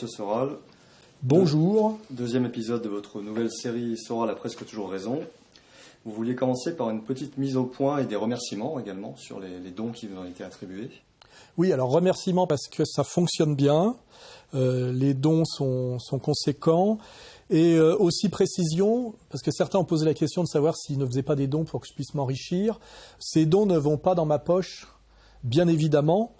Monsieur Soral. Bonjour. Deuxième épisode de votre nouvelle série Soral a presque toujours raison. Vous vouliez commencer par une petite mise au point et des remerciements également sur les dons qui vous ont été attribués. Oui, alors remerciements parce que ça fonctionne bien, les dons sont conséquents, et aussi précision, parce que certains ont posé la question de savoir s'ils ne faisaient pas des dons pour que je puisse m'enrichir. Ces dons ne vont pas dans ma poche, bien évidemment.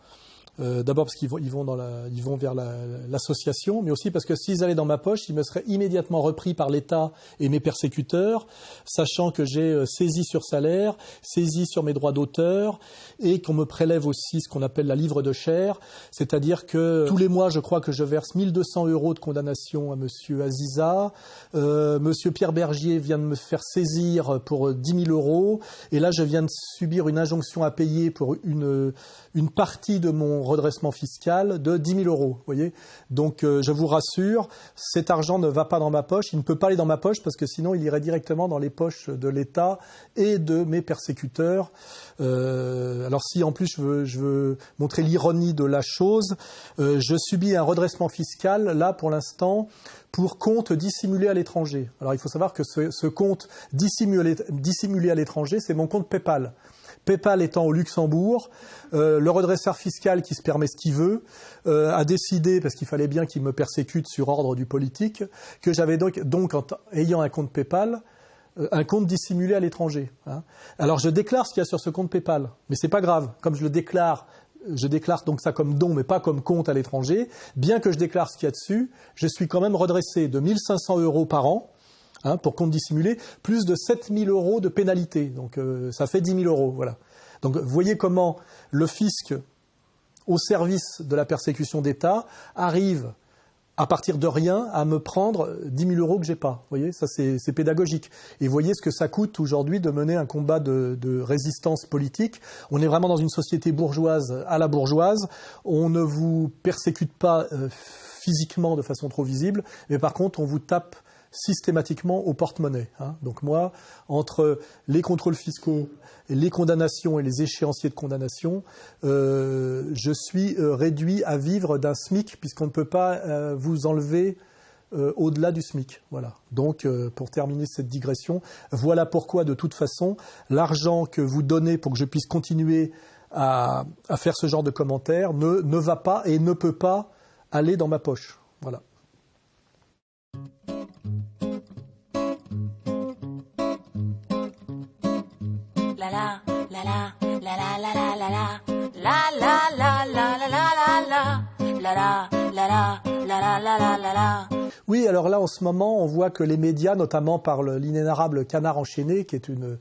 D'abord parce qu'ils vont vers l'association, mais aussi parce que s'ils allaient dans ma poche, ils me seraient immédiatement repris par l'État et mes persécuteurs, sachant que j'ai saisie sur salaire, saisie sur mes droits d'auteur, et qu'on me prélève aussi ce qu'on appelle la livre de chair, c'est-à-dire que tous les mois, je crois que je verse 1 200 € de condamnation à Monsieur Aziza, Monsieur Pierre Bergier vient de me faire saisir pour 10 000 €, et là je viens de subir une injonction à payer pour une partie de mon redressement fiscal de 10 000 €. Voyez, donc je vous rassure, cet argent ne va pas dans ma poche, il ne peut pas aller dans ma poche parce que sinon il irait directement dans les poches de l'État et de mes persécuteurs. Alors si en plus je veux montrer l'ironie de la chose, je subis un redressement fiscal là pour l'instant pour compte dissimulé à l'étranger. Alors il faut savoir que ce compte dissimulé à l'étranger, c'est mon compte PayPal. PayPal étant au Luxembourg, le redresseur fiscal qui se permet ce qu'il veut a décidé, parce qu'il fallait bien qu'il me persécute sur ordre du politique, que j'avais donc en ayant un compte PayPal, un compte dissimulé à l'étranger. Hein. Alors je déclare ce qu'il y a sur ce compte PayPal, mais c'est pas grave. Comme je déclare donc ça comme don, mais pas comme compte à l'étranger. Bien que je déclare ce qu'il y a dessus, je suis quand même redressé de 1 500 € par an. Pour compte dissimulé, plus de 7 000 € de pénalité. Donc ça fait 10 000 €. Voilà. Donc vous voyez comment le fisc, au service de la persécution d'État, arrive à partir de rien à me prendre 10 000 € que j'ai pas. Vous voyez, ça c'est pédagogique. Et vous voyez ce que ça coûte aujourd'hui de mener un combat de résistance politique. On est vraiment dans une société bourgeoise à la bourgeoise. On ne vous persécute pas physiquement de façon trop visible, mais par contre on vous tape systématiquement au porte-monnaie. Donc moi, entre les contrôles fiscaux, les condamnations et les échéanciers de condamnation, je suis réduit à vivre d'un SMIC puisqu'on ne peut pas vous enlever au-delà du SMIC. Voilà. Donc, pour terminer cette digression, voilà pourquoi, de toute façon, l'argent que vous donnez pour que je puisse continuer à faire ce genre de commentaires ne va pas et ne peut pas aller dans ma poche. Voilà. Oui, alors là, en ce moment, on voit que les médias, notamment par l'inénarrable Canard enchaîné, qui est une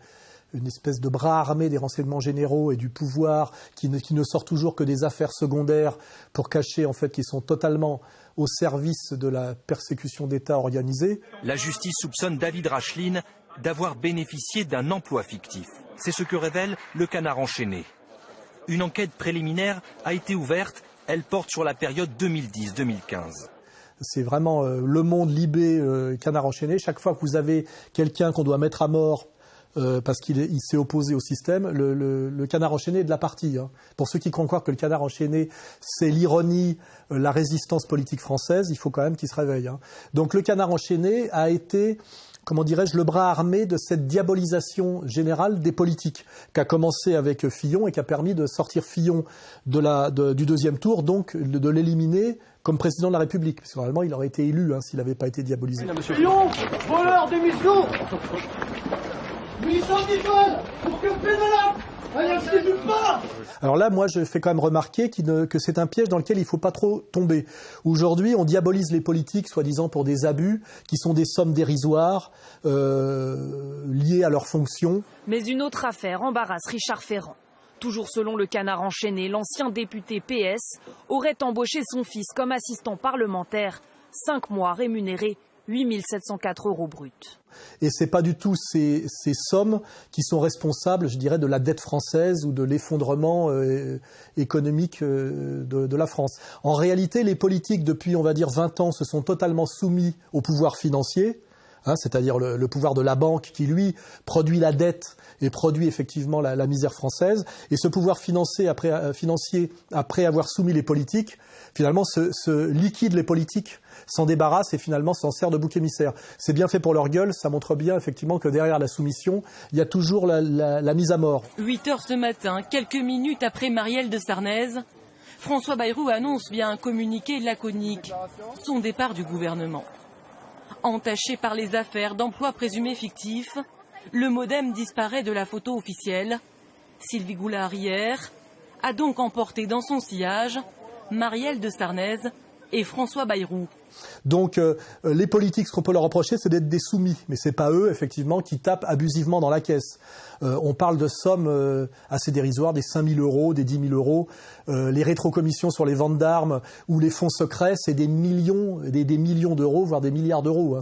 espèce de bras armé des renseignements généraux et du pouvoir, qui ne sort toujours que des affaires secondaires pour cacher, en fait, qu'ils sont totalement au service de la persécution d'État organisée. La justice soupçonne David Racheline d'avoir bénéficié d'un emploi fictif. C'est ce que révèle le Canard enchaîné. Une enquête préliminaire a été ouverte. Elle porte sur la période 2010-2015. C'est vraiment Le Monde, Libé, Canard enchaîné. Chaque fois que vous avez quelqu'un qu'on doit mettre à mort parce qu'il s'est opposé au système, le Canard enchaîné est de la partie. Pour ceux qui croient que le Canard enchaîné, c'est l'ironie, la résistance politique française, il faut quand même qu'il se réveille. Donc le Canard enchaîné a été, comment dirais-je, le bras armé de cette diabolisation générale des politiques, qui a commencé avec Fillon et qui a permis de sortir Fillon du deuxième tour, donc de l'éliminer comme président de la République. Parce que normalement, il aurait été élu s'il n'avait pas été diabolisé. Fillon, voleur d'émission, 810 balles pour que Pénalac aille acheter du pain. Alors là, moi, je fais quand même remarquer que c'est un piège dans lequel il ne faut pas trop tomber. Aujourd'hui, on diabolise les politiques, soi-disant pour des abus, qui sont des sommes dérisoires, liées à leurs fonctions. Mais une autre affaire embarrasse Richard Ferrand. Toujours selon le Canard enchaîné, l'ancien député PS aurait embauché son fils comme assistant parlementaire, 5 mois rémunéré 8 704 € bruts. Et ce n'est pas du tout ces sommes qui sont responsables, je dirais, de la dette française ou de l'effondrement économique de la France. En réalité, les politiques, depuis, on va dire, 20 ans, se sont totalement soumis au pouvoir financier, c'est-à-dire le pouvoir de la banque qui, lui, produit la dette et produit effectivement la misère française. Et ce pouvoir financier, après avoir soumis les politiques, finalement se liquide les politiques, s'en débarrasse et finalement s'en sert de bouc émissaire. C'est bien fait pour leur gueule, ça montre bien effectivement que derrière la soumission, il y a toujours la mise à mort. 8h ce matin, quelques minutes après Marielle de Sarnez, François Bayrou annonce via un communiqué laconique son départ du gouvernement. Entaché par les affaires d'emplois présumés fictifs, le MoDem disparaît de la photo officielle. Sylvie Goulard hier a donc emporté dans son sillage Marielle de Sarnez et François Bayrou. Donc les politiques, ce qu'on peut leur reprocher, c'est d'être des soumis. Mais c'est pas eux, effectivement, qui tapent abusivement dans la caisse. On parle de sommes assez dérisoires, des 5 000 euros, des 10 000 euros. Les rétrocommissions sur les ventes d'armes ou les fonds secrets, c'est des millions, des millions d'euros, voire des milliards d'euros.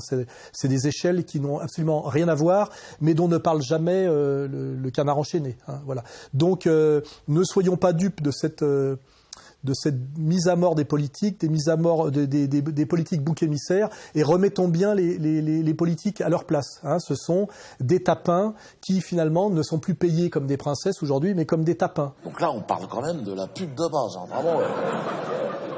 C'est des échelles qui n'ont absolument rien à voir, mais dont ne parle jamais le canard enchaîné. Voilà. Donc ne soyons pas dupes de cette mise à mort des politiques, des mises à mort des politiques boucs émissaires, et remettons bien les politiques à leur place. Ce sont des tapins qui finalement ne sont plus payés comme des princesses aujourd'hui, mais comme des tapins. Donc là, on parle quand même de la pute de base, vraiment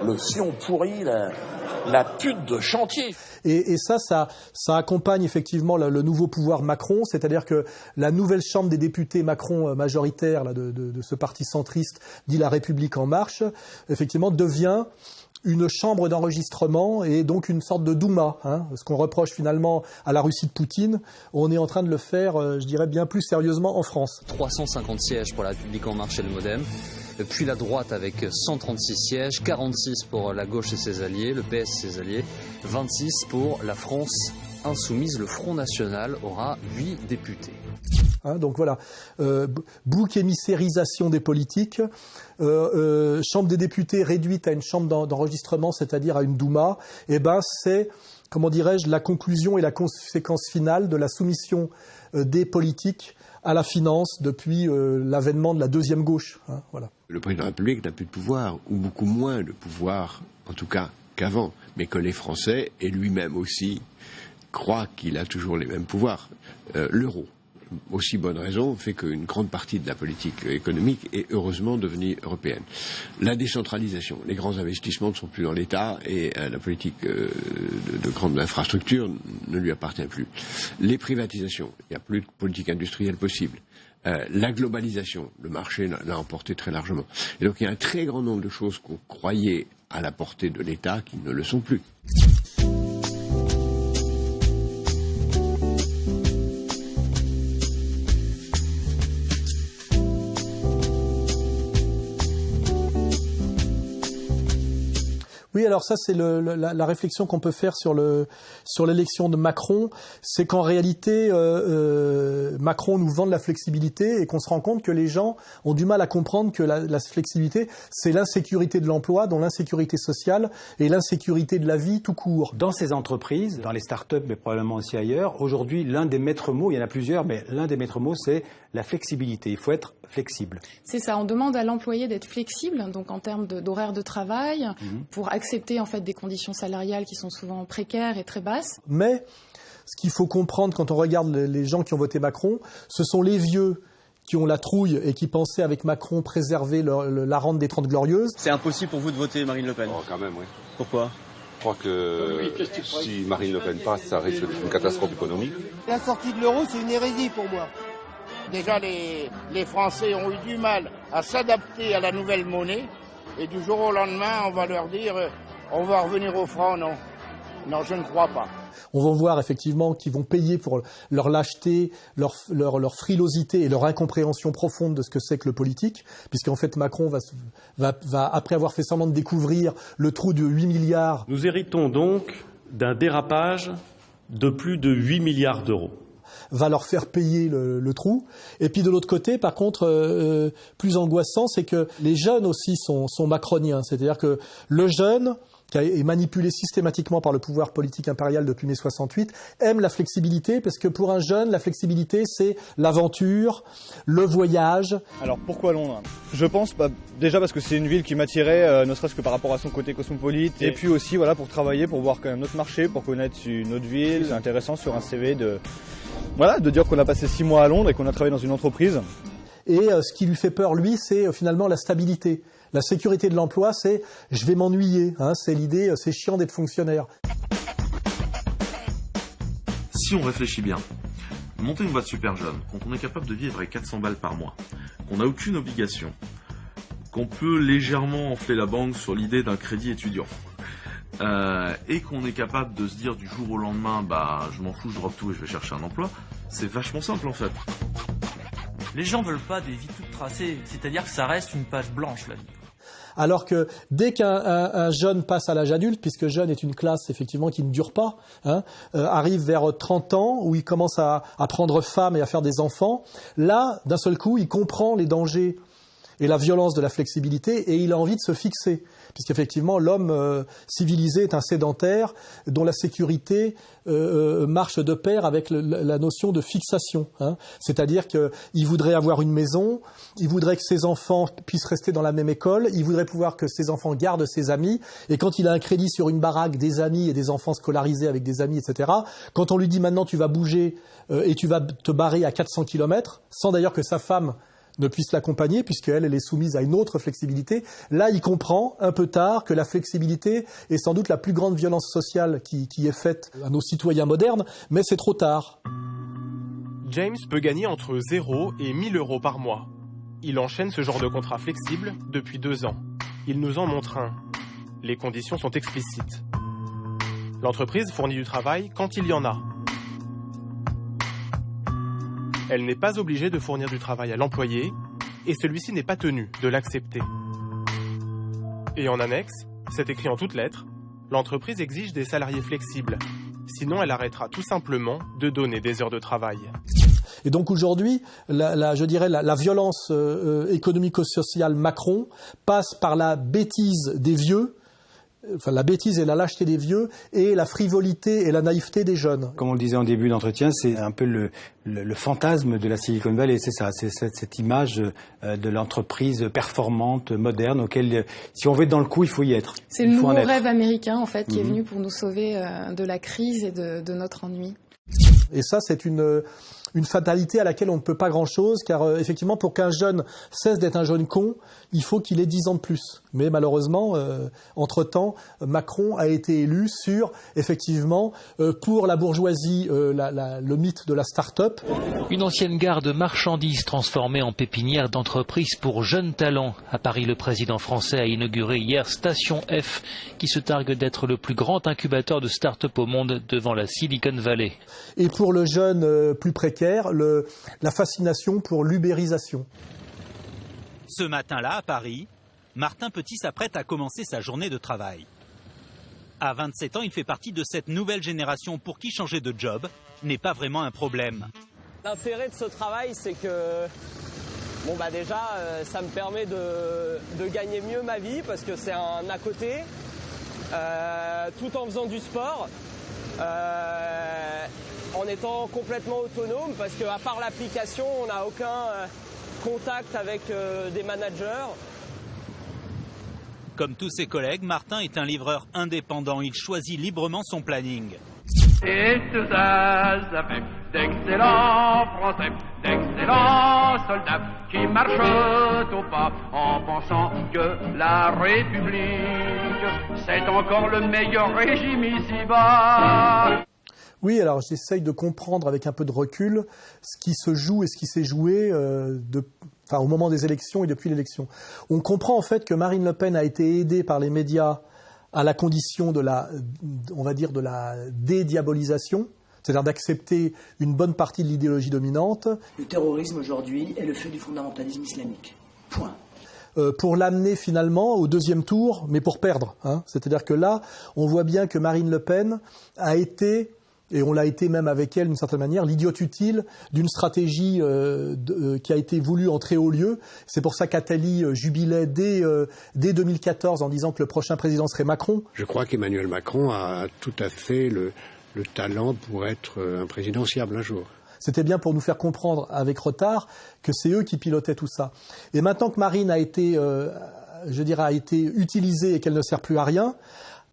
le fion pourri, la pute de chantier. Et ça accompagne effectivement le nouveau pouvoir Macron, c'est-à-dire que la nouvelle chambre des députés Macron majoritaire là, de ce parti centriste dit La République en marche, effectivement devient une chambre d'enregistrement et donc une sorte de Douma. Ce qu'on reproche finalement à la Russie de Poutine, on est en train de le faire, je dirais, bien plus sérieusement en France. 350 sièges pour La République en marche et le MoDem. Puis la droite avec 136 sièges, 46 pour la gauche et ses alliés, le PS et ses alliés, 26 pour la France insoumise. Le Front National aura 8 députés. Donc voilà, bouc émissérisation des politiques, chambre des députés réduite à une chambre d'enregistrement, c'est-à-dire à une Douma, c'est, comment dirais-je, la conclusion et la conséquence finale de la soumission des politiques à la finance depuis l'avènement de la deuxième gauche. Voilà. Le président de la République n'a plus de pouvoir, ou beaucoup moins de pouvoir, en tout cas qu'avant, mais que les Français, et lui-même aussi, croient qu'il a toujours les mêmes pouvoirs. L'euro, aussi bonne raison, fait qu'une grande partie de la politique économique est heureusement devenue européenne. La décentralisation, les grands investissements ne sont plus dans l'État et la politique de grandes infrastructures ne lui appartient plus. Les privatisations, il n'y a plus de politique industrielle possible. La globalisation, le marché l'a emporté très largement. Et donc il y a un très grand nombre de choses qu'on croyait à la portée de l'État qui ne le sont plus. Oui, alors ça c'est la réflexion qu'on peut faire sur l'élection de Macron, c'est qu'en réalité Macron nous vend de la flexibilité et qu'on se rend compte que les gens ont du mal à comprendre que la flexibilité c'est l'insécurité de l'emploi, dont l'insécurité sociale et l'insécurité de la vie tout court. Dans ces entreprises, dans les start-up mais probablement aussi ailleurs, aujourd'hui l'un des maîtres mots, il y en a plusieurs, mais l'un des maîtres mots c'est la flexibilité. Il faut être flexible. C'est ça, on demande à l'employé d'être flexible, donc en termes d'horaire de travail, pour accepter en fait des conditions salariales qui sont souvent précaires et très basses. Mais ce qu'il faut comprendre quand on regarde les gens qui ont voté Macron, ce sont les vieux qui ont la trouille et qui pensaient avec Macron préserver la rente des 30 Glorieuses. C'est impossible pour vous de voter Marine Le Pen? Oh, quand même, oui. Pourquoi? Je crois que si Marine Le Pen passe, ça risque d'être une catastrophe économique. La sortie de l'euro, c'est une hérésie pour moi. Déjà, les Français ont eu du mal à s'adapter à la nouvelle monnaie. Et du jour au lendemain, on va leur dire on va revenir au franc. Non, non, je ne crois pas. On va voir effectivement qu'ils vont payer pour leur lâcheté, leur frilosité et leur incompréhension profonde de ce que c'est que le politique, puisqu'en fait Macron va, après avoir fait semblant de découvrir le trou de 8 milliards... Nous héritons donc d'un dérapage de plus de 8 milliards d'euros. Va leur faire payer le trou. Et puis de l'autre côté, par contre, plus angoissant, c'est que les jeunes aussi sont macroniens. C'est-à-dire que le jeune qui est manipulé systématiquement par le pouvoir politique impérial depuis mai 68, aime la flexibilité, parce que pour un jeune, la flexibilité, c'est l'aventure, le voyage. Alors pourquoi Londres? Je pense déjà parce que c'est une ville qui m'attirait, ne serait-ce que par rapport à son côté cosmopolite, et puis aussi voilà, pour travailler, pour voir quand même notre marché, pour connaître une autre ville. C'est intéressant sur un CV de dire qu'on a passé 6 mois à Londres et qu'on a travaillé dans une entreprise. Et ce qui lui fait peur, lui, c'est finalement la stabilité. La sécurité de l'emploi, c'est « je vais m'ennuyer », c'est l'idée « c'est chiant d'être fonctionnaire ». Si on réfléchit bien, monter une boîte super jeune, quand on est capable de vivre avec 400 balles par mois, qu'on n'a aucune obligation, qu'on peut légèrement enfler la banque sur l'idée d'un crédit étudiant, et qu'on est capable de se dire du jour au lendemain, je m'en fous, je drop tout et je vais chercher un emploi, c'est vachement simple en fait. Les gens veulent pas des vies toutes tracées, c'est-à-dire que ça reste une page blanche, la vie. Alors que dès qu'un jeune passe à l'âge adulte, puisque jeune est une classe effectivement qui ne dure pas, arrive vers 30 ans, où il commence à prendre femme et à faire des enfants, là, d'un seul coup, il comprend les dangers et la violence de la flexibilité, et il a envie de se fixer. Puisqu'effectivement, l'homme civilisé est un sédentaire dont la sécurité marche de pair avec la notion de fixation. C'est-à-dire qu'il voudrait avoir une maison, il voudrait que ses enfants puissent rester dans la même école, il voudrait pouvoir que ses enfants gardent ses amis, et quand il a un crédit sur une baraque, des amis et des enfants scolarisés avec des amis, etc., quand on lui dit maintenant tu vas bouger et tu vas te barrer à 400 km, sans d'ailleurs que sa femme ne puisse l'accompagner, puisqu'elle est soumise à une autre flexibilité. Là, il comprend un peu tard que la flexibilité est sans doute la plus grande violence sociale qui est faite à nos citoyens modernes, mais c'est trop tard. James peut gagner entre 0 et 1 000 euros par mois. Il enchaîne ce genre de contrat flexible depuis 2 ans. Il nous en montre un. Les conditions sont explicites. L'entreprise fournit du travail quand il y en a. Elle n'est pas obligée de fournir du travail à l'employé et celui-ci n'est pas tenu de l'accepter. Et en annexe, c'est écrit en toutes lettres, l'entreprise exige des salariés flexibles. Sinon, elle arrêtera tout simplement de donner des heures de travail. Et donc aujourd'hui, je dirais la violence économico-sociale Macron passe par la bêtise des vieux, enfin la bêtise et la lâcheté des vieux, et la frivolité et la naïveté des jeunes. Comme on le disait en début d'entretien, c'est un peu le fantasme de la Silicon Valley, c'est ça, c'est cette image de l'entreprise performante, moderne, auquel, si on veut être dans le coup, il faut y être. C'est le nouveau rêve américain, en fait, qui est venu pour nous sauver de la crise et de notre ennui. Et ça, c'est une fatalité à laquelle on ne peut pas grand-chose, car effectivement, pour qu'un jeune cesse d'être un jeune con, il faut qu'il ait 10 ans de plus. Mais malheureusement, entre-temps, Macron a été élu sur, effectivement, pour la bourgeoisie, le mythe de la start-up. Une ancienne gare de marchandises transformée en pépinière d'entreprise pour jeunes talents. À Paris, le président français a inauguré hier Station F, qui se targue d'être le plus grand incubateur de start-up au monde devant la Silicon Valley. Et pour le jeune plus précaire, la fascination pour l'ubérisation. Ce matin-là, à Paris, Martin Petit s'apprête à commencer sa journée de travail. À 27 ans, il fait partie de cette nouvelle génération pour qui changer de job n'est pas vraiment un problème. L'intérêt de ce travail, c'est que déjà, ça me permet de gagner mieux ma vie parce que c'est un à côté, tout en faisant du sport. En étant complètement autonome, parce qu'à part l'application, on n'a aucun contact avec des managers. Comme tous ses collègues, Martin est un livreur indépendant. Il choisit librement son planning. Et tout ça, ça fait d'excellents Français, d'excellents soldats qui marchent au pas en pensant que la République, c'est encore le meilleur régime ici-bas. Oui, alors j'essaye de comprendre avec un peu de recul ce qui se joue et ce qui s'est joué au moment des élections et depuis l'élection. On comprend en fait que Marine Le Pen a été aidée par les médias à la condition de la dédiabolisation, c'est-à-dire d'accepter une bonne partie de l'idéologie dominante. Le terrorisme aujourd'hui est le fait du fondamentalisme islamique. Point. Pour l'amener finalement au deuxième tour, mais pour perdre. C'est-à-dire que là, on voit bien que Marine Le Pen a été et on l'a été même avec elle d'une certaine manière, l'idiote utile d'une stratégie qui a été voulue en très haut lieu. C'est pour ça qu'Attali jubilait dès 2014 en disant que le prochain président serait Macron. Je crois qu'Emmanuel Macron a tout à fait le talent pour être un président fiable un jour. C'était bien pour nous faire comprendre avec retard que c'est eux qui pilotaient tout ça. Et maintenant que Marine a été, a été utilisée et qu'elle ne sert plus à rien,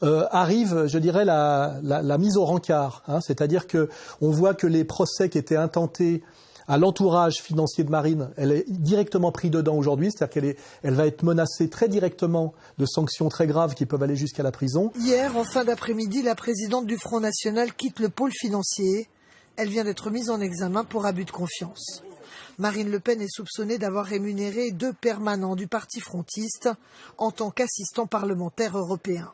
arrive, je dirais, la mise au rencard. C'est-à-dire qu'on voit que les procès qui étaient intentés à l'entourage financier de Marine, elle est directement prise dedans aujourd'hui, c'est-à-dire qu'elle va être menacée très directement de sanctions très graves qui peuvent aller jusqu'à la prison. Hier, en fin d'après-midi, la présidente du Front National quitte le pôle financier. Elle vient d'être mise en examen pour abus de confiance. Marine Le Pen est soupçonnée d'avoir rémunéré 2 permanents du parti frontiste en tant qu'assistant parlementaire européen.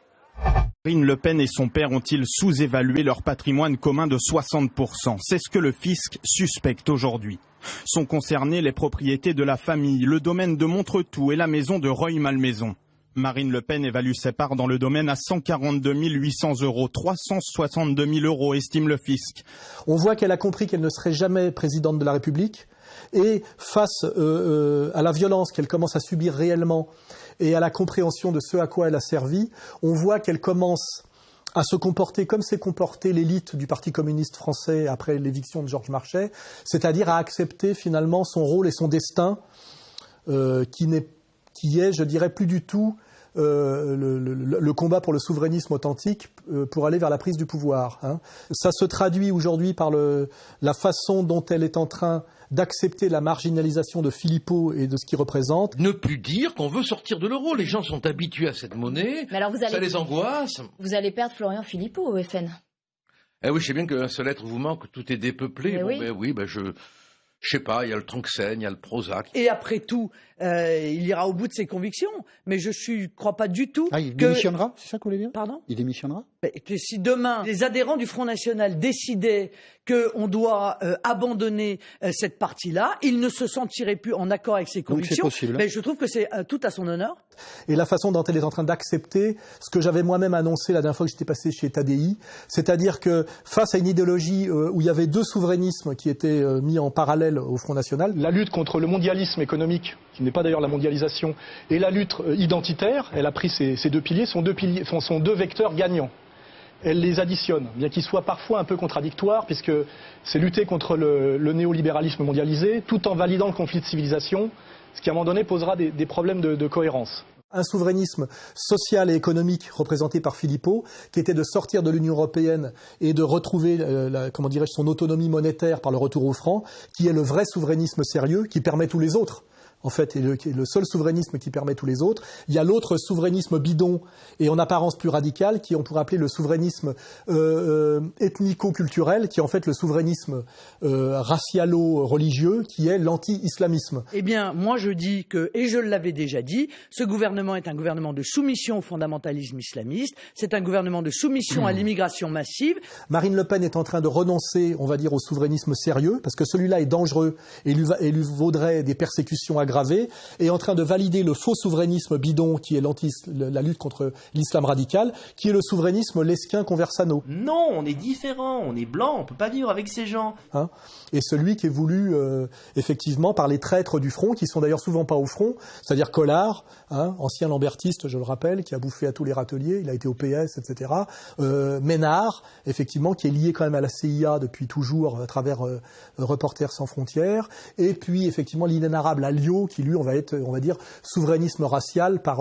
Marine Le Pen et son père ont-ils sous-évalué leur patrimoine commun de 60%? C'est ce que le fisc suspecte aujourd'hui. Sont concernées les propriétés de la famille, le domaine de Montretout et la maison de Rueil-Malmaison. Marine Le Pen évalue ses parts dans le domaine à 142 800 €, 362 000 € estime le fisc. On voit qu'elle a compris qu'elle ne serait jamais présidente de la République et face à la violence qu'elle commence à subir réellement et à la compréhension de ce à quoi elle a servi, on voit qu'elle commence à se comporter comme s'est comportée l'élite du Parti communiste français après l'éviction de Georges Marchais, c'est-à-dire à accepter finalement son rôle et son destin qui est, je dirais, plus du tout le combat pour le souverainisme authentique pour aller vers la prise du pouvoir. Ça se traduit aujourd'hui par la façon dont elle est en train d'accepter la marginalisation de Philippot et de ce qu'il représente. Ne plus dire qu'on veut sortir de l'euro. Les gens sont habitués à cette monnaie, mais alors ça les angoisse. Vous allez perdre Florian Philippot au FN. Eh oui, je sais bien qu'un seul être vous manque, tout est dépeuplé. Je sais pas, il y a le Tranxène, il y a le Prozac. Et après tout, il ira au bout de ses convictions. Mais je ne crois pas du tout il démissionnera, c'est ça que vous voulez dire? Pardon? Il démissionnera? Si demain, les adhérents du Front National décidaient qu'on doit abandonner cette partie-là, il ne se sentirait plus en accord avec ses convictions. Donc c'est possible. Mais je trouve que c'est tout à son honneur. Et la façon dont elle est en train d'accepter ce que j'avais moi-même annoncé la dernière fois que j'étais passé chez Tadei, c'est-à-dire que face à une idéologie où il y avait 2 souverainismes qui étaient mis en parallèle au Front National, la lutte contre le mondialisme économique, qui n'est pas d'ailleurs la mondialisation, et la lutte identitaire, elle a pris ces 2 piliers, sont 2 vecteurs gagnants. Elle les additionne, bien qu'ils soient parfois un peu contradictoires, puisque c'est lutter contre le néolibéralisme mondialisé, tout en validant le conflit de civilisation, ce qui à un moment donné posera des problèmes de cohérence. Un souverainisme social et économique représenté par Philippot, qui était de sortir de l'Union européenne et de retrouver son autonomie monétaire par le retour au franc, qui est le vrai souverainisme sérieux, qui permet tous les autres. En fait, est le seul souverainisme qui permet tous les autres. Il y a l'autre souverainisme bidon et en apparence plus radical, qui on pourrait appeler le souverainisme ethnico-culturel, qui est en fait le souverainisme racialo-religieux, qui est l'anti-islamisme. Eh bien, moi je dis que, et je l'avais déjà dit, ce gouvernement est un gouvernement de soumission au fondamentalisme islamiste, c'est un gouvernement de soumission à l'immigration massive. Marine Le Pen est en train de renoncer, on va dire, au souverainisme sérieux, parce que celui-là est dangereux et lui vaudrait des persécutions aggravées, et en train de valider le faux souverainisme bidon qui est la lutte contre l'islam radical, qui est le souverainisme lesquin-conversano. Non, on est différents, on est blancs, on ne peut pas vivre avec ces gens. Et celui qui est voulu effectivement par les traîtres du front, qui sont d'ailleurs souvent pas au front, c'est-à-dire Collard, ancien lambertiste, je le rappelle, qui a bouffé à tous les râteliers, il a été au PS, etc. Ménard, effectivement, qui est lié quand même à la CIA depuis toujours à travers Reporters sans frontières, et puis effectivement l'inénarrable Alliot, qui lui, on va dire, souverainisme racial par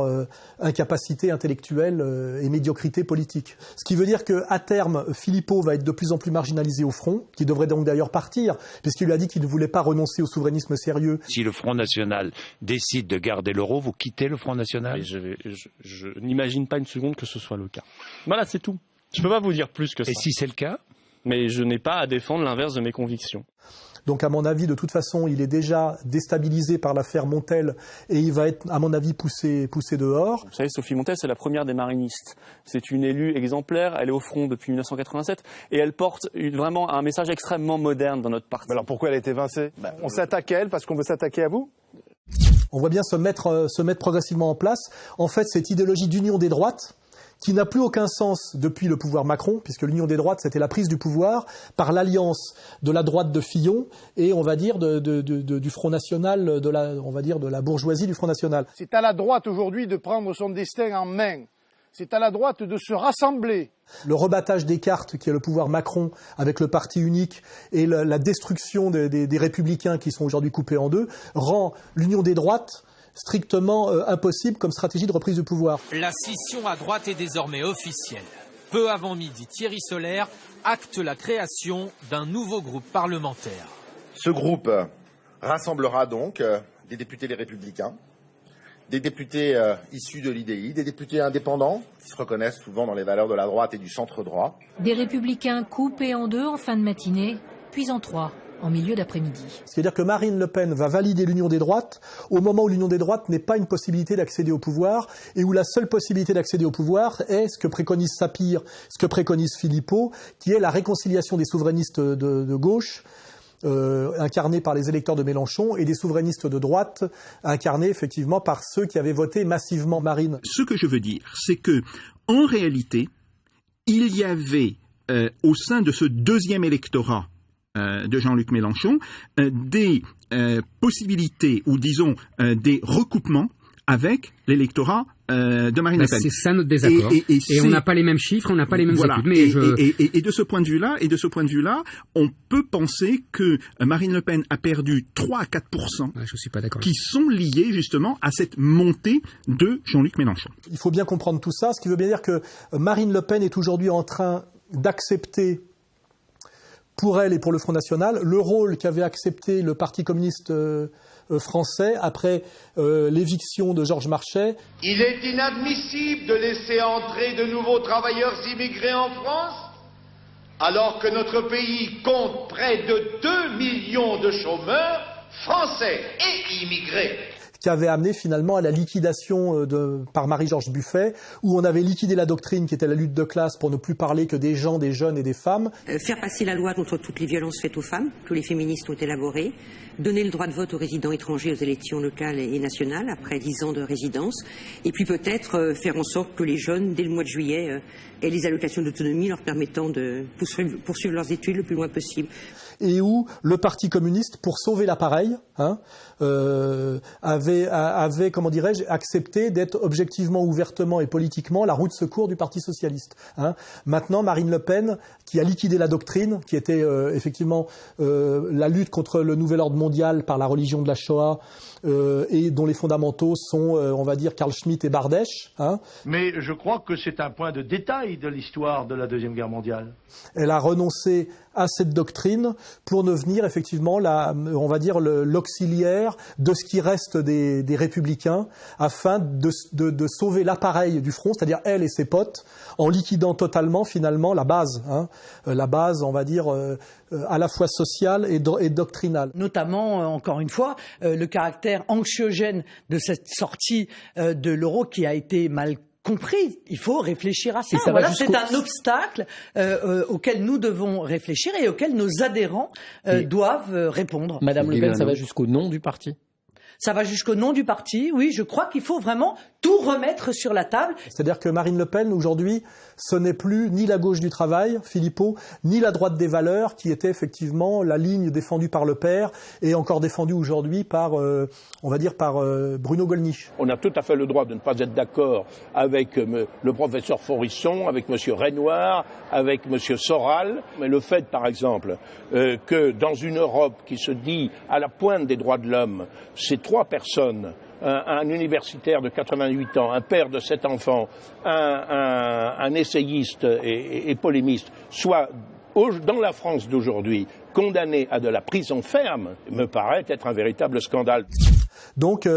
incapacité intellectuelle et médiocrité politique. Ce qui veut dire qu'à terme, Philippot va être de plus en plus marginalisé au front, qui devrait donc d'ailleurs partir, puisqu'il lui a dit qu'il ne voulait pas renoncer au souverainisme sérieux. Si le Front National décide de garder l'euro, vous quittez le Front National? Je n'imagine pas une seconde que ce soit le cas. Voilà, c'est tout. Je ne peux pas vous dire plus que ça. Et si c'est le cas? Mais je n'ai pas à défendre l'inverse de mes convictions. Donc à mon avis, de toute façon, il est déjà déstabilisé par l'affaire Montel et il va être, à mon avis, poussé dehors. Vous savez, Sophie Montel, c'est la première des marinistes. C'est une élue exemplaire, elle est au front depuis 1987 et elle porte vraiment un message extrêmement moderne dans notre parti. Alors pourquoi elle a été évincée? On s'attaque à elle parce qu'on veut s'attaquer à vous? On voit bien se mettre progressivement en place, en fait, cette idéologie d'union des droites qui n'a plus aucun sens depuis le pouvoir Macron, puisque l'union des droites, c'était la prise du pouvoir par l'alliance de la droite de Fillon et, on va dire, du Front National, de la bourgeoisie du Front National. C'est à la droite aujourd'hui de prendre son destin en main. C'est à la droite de se rassembler. Le rebattage des cartes qui est le pouvoir Macron avec le parti unique et la destruction des républicains qui sont aujourd'hui coupés en deux rend l'union des droites strictement impossible comme stratégie de reprise du pouvoir. La scission à droite est désormais officielle. Peu avant midi, Thierry Solaire acte la création d'un nouveau groupe parlementaire. Ce groupe rassemblera donc des députés des Républicains, des députés issus de l'IDI, des députés indépendants qui se reconnaissent souvent dans les valeurs de la droite et du centre-droit. Des républicains coupés en deux en fin de matinée, puis en trois en milieu d'après-midi. C'est-à-dire que Marine Le Pen va valider l'union des droites au moment où l'union des droites n'est pas une possibilité d'accéder au pouvoir et où la seule possibilité d'accéder au pouvoir est ce que préconise Sapir, ce que préconise Philippot, qui est la réconciliation des souverainistes de gauche incarnés par les électeurs de Mélenchon et des souverainistes de droite incarnés effectivement par ceux qui avaient voté massivement Marine. Ce que je veux dire, c'est que en réalité, il y avait au sein de ce deuxième électorat de Jean-Luc Mélenchon des possibilités ou disons des recoupements avec l'électorat de Marine Le Pen. C'est ça notre désaccord. Et on n'a pas les mêmes chiffres, on n'a pas les mêmes études. Mais et de ce point de vue-là, on peut penser que Marine Le Pen a perdu 3 à 4%, je suis pas d'accord, qui sont liés justement à cette montée de Jean-Luc Mélenchon. Il faut bien comprendre tout ça, ce qui veut bien dire que Marine Le Pen est aujourd'hui en train d'accepter pour elle et pour le Front National le rôle qu'avait accepté le Parti communiste français après l'éviction de Georges Marchais. Il est inadmissible de laisser entrer de nouveaux travailleurs immigrés en France, alors que notre pays compte près de 2 millions de chômeurs français et immigrés. Qui avait amené finalement à la liquidation par Marie-Georges Buffet, où on avait liquidé la doctrine qui était la lutte de classe pour ne plus parler que des gens, des jeunes et des femmes. Faire passer la loi contre toutes les violences faites aux femmes, que les féministes ont élaborée, donner le droit de vote aux résidents étrangers aux élections locales et nationales après 10 ans de résidence, et puis peut-être faire en sorte que les jeunes, dès le mois de juillet, aient les allocations d'autonomie leur permettant de poursuivre leurs études le plus loin possible. Et où le Parti communiste, pour sauver l'appareil, avait, comment dirais-je, accepté d'être objectivement, ouvertement et politiquement la roue de secours du Parti socialiste. Maintenant, Marine Le Pen, qui a liquidé la doctrine, qui était effectivement la lutte contre le nouvel ordre mondial par la religion de la Shoah, et dont les fondamentaux sont, on va dire, Carl Schmitt et Bardèche. Mais je crois que c'est un point de détail de l'histoire de la Deuxième Guerre mondiale. Elle a renoncé à cette doctrine pour devenir effectivement on va dire l'auxiliaire de ce qui reste des républicains afin de sauver l'appareil du front, c'est-à-dire elle et ses potes, en liquidant totalement finalement la base, on va dire à la fois sociale et doctrinale. Notamment, encore une fois, le caractère anxiogène de cette sortie de l'euro qui a été mal compris. Il faut réfléchir à ça. Voilà, c'est un obstacle auquel nous devons réfléchir et auquel nos adhérents doivent répondre. Madame Le Pen, ça va jusqu'au nom du parti ? Ça va jusqu'au nom du parti, oui. Je crois qu'il faut vraiment tout remettre sur la table. C'est-à-dire que Marine Le Pen, aujourd'hui, ce n'est plus ni la gauche du travail, Philippot, ni la droite des valeurs, qui était effectivement la ligne défendue par Le Père et encore défendue aujourd'hui par, on va dire, par Bruno Gollnisch. On a tout à fait le droit de ne pas être d'accord avec le professeur Forisson, avec M. Renoir, avec M. Soral. Mais le fait, par exemple, que dans une Europe qui se dit à la pointe des droits de l'homme, ces 3 personnes, un universitaire de 88 ans, un père de 7 enfants, un essayiste et polémiste, soit dans la France d'aujourd'hui condamnés à de la prison ferme, me paraît être un véritable scandale. Donc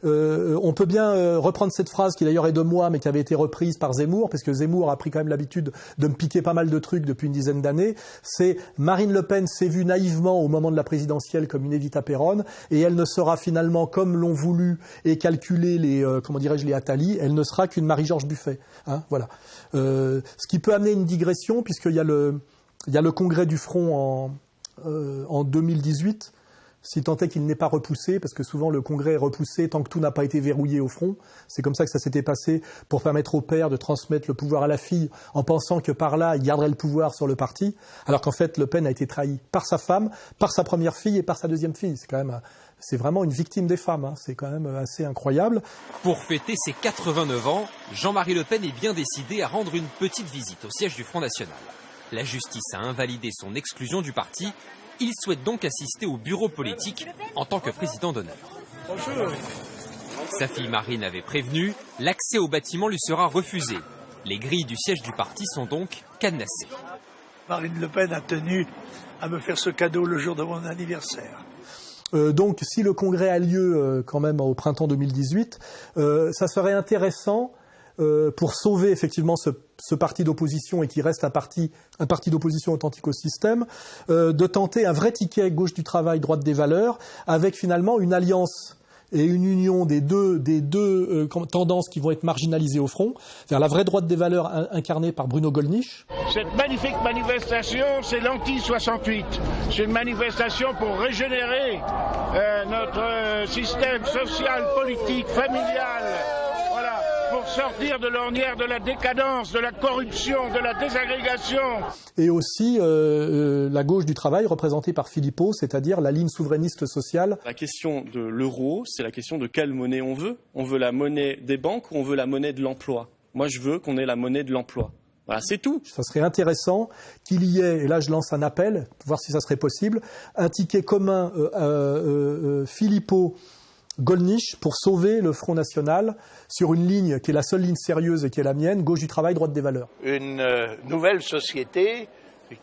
on peut bien reprendre cette phrase qui d'ailleurs est de moi mais qui avait été reprise par Zemmour, parce que Zemmour a pris quand même l'habitude de me piquer pas mal de trucs depuis une dizaine d'années. C'est Marine Le Pen s'est vue naïvement au moment de la présidentielle comme une Evita Peron, et elle ne sera finalement, comme l'ont voulu et calculé les les Attali, elle ne sera qu'une Marie-Georges Buffet. Voilà. Ce qui peut amener une digression, puisqu'il y a le congrès du Front en 2018, si tant est qu'il n'est pas repoussé, parce que souvent le Congrès est repoussé tant que tout n'a pas été verrouillé au front. C'est comme ça que ça s'était passé pour permettre au père de transmettre le pouvoir à la fille en pensant que par là, il garderait le pouvoir sur le parti, alors qu'en fait, Le Pen a été trahi par sa femme, par sa première fille et par sa deuxième fille. C'est vraiment une victime des femmes, hein. C'est quand même assez incroyable. Pour fêter ses 89 ans, Jean-Marie Le Pen est bien décidé à rendre une petite visite au siège du Front National. La justice a invalidé son exclusion du parti. Il souhaite donc assister au bureau politique en tant que président d'honneur. Sa fille Marine avait prévenu, l'accès au bâtiment lui sera refusé. Les grilles du siège du parti sont donc cadenassées. Marine Le Pen a tenu à me faire ce cadeau le jour de mon anniversaire. Donc, si le congrès a lieu quand même au printemps 2018, ça serait intéressant pour sauver effectivement ce parti d'opposition et qui reste un parti d'opposition authentique au système, de tenter un vrai ticket gauche du travail, droite des valeurs, avec finalement une alliance et une union des deux tendances qui vont être marginalisées au front, vers la vraie droite des valeurs incarnée par Bruno Gollnisch. Cette magnifique manifestation, c'est l'anti-68. C'est une manifestation pour régénérer notre système social, politique, familial. Voilà, pour sortir de l'ornière de la décadence, de la corruption, de la désagrégation. Et aussi la gauche du travail représentée par Philippot, c'est-à-dire la ligne souverainiste sociale. La question de l'euro, c'est la question de quelle monnaie on veut. On veut la monnaie des banques ou on veut la monnaie de l'emploi? Moi, je veux qu'on ait la monnaie de l'emploi. Voilà, c'est tout. Ça serait intéressant qu'il y ait, et là je lance un appel, pour voir si ça serait possible, un ticket commun Philippot-Gollnisch pour sauver le Front National sur une ligne qui est la seule ligne sérieuse et qui est la mienne, gauche du travail, droite des valeurs. Une nouvelle société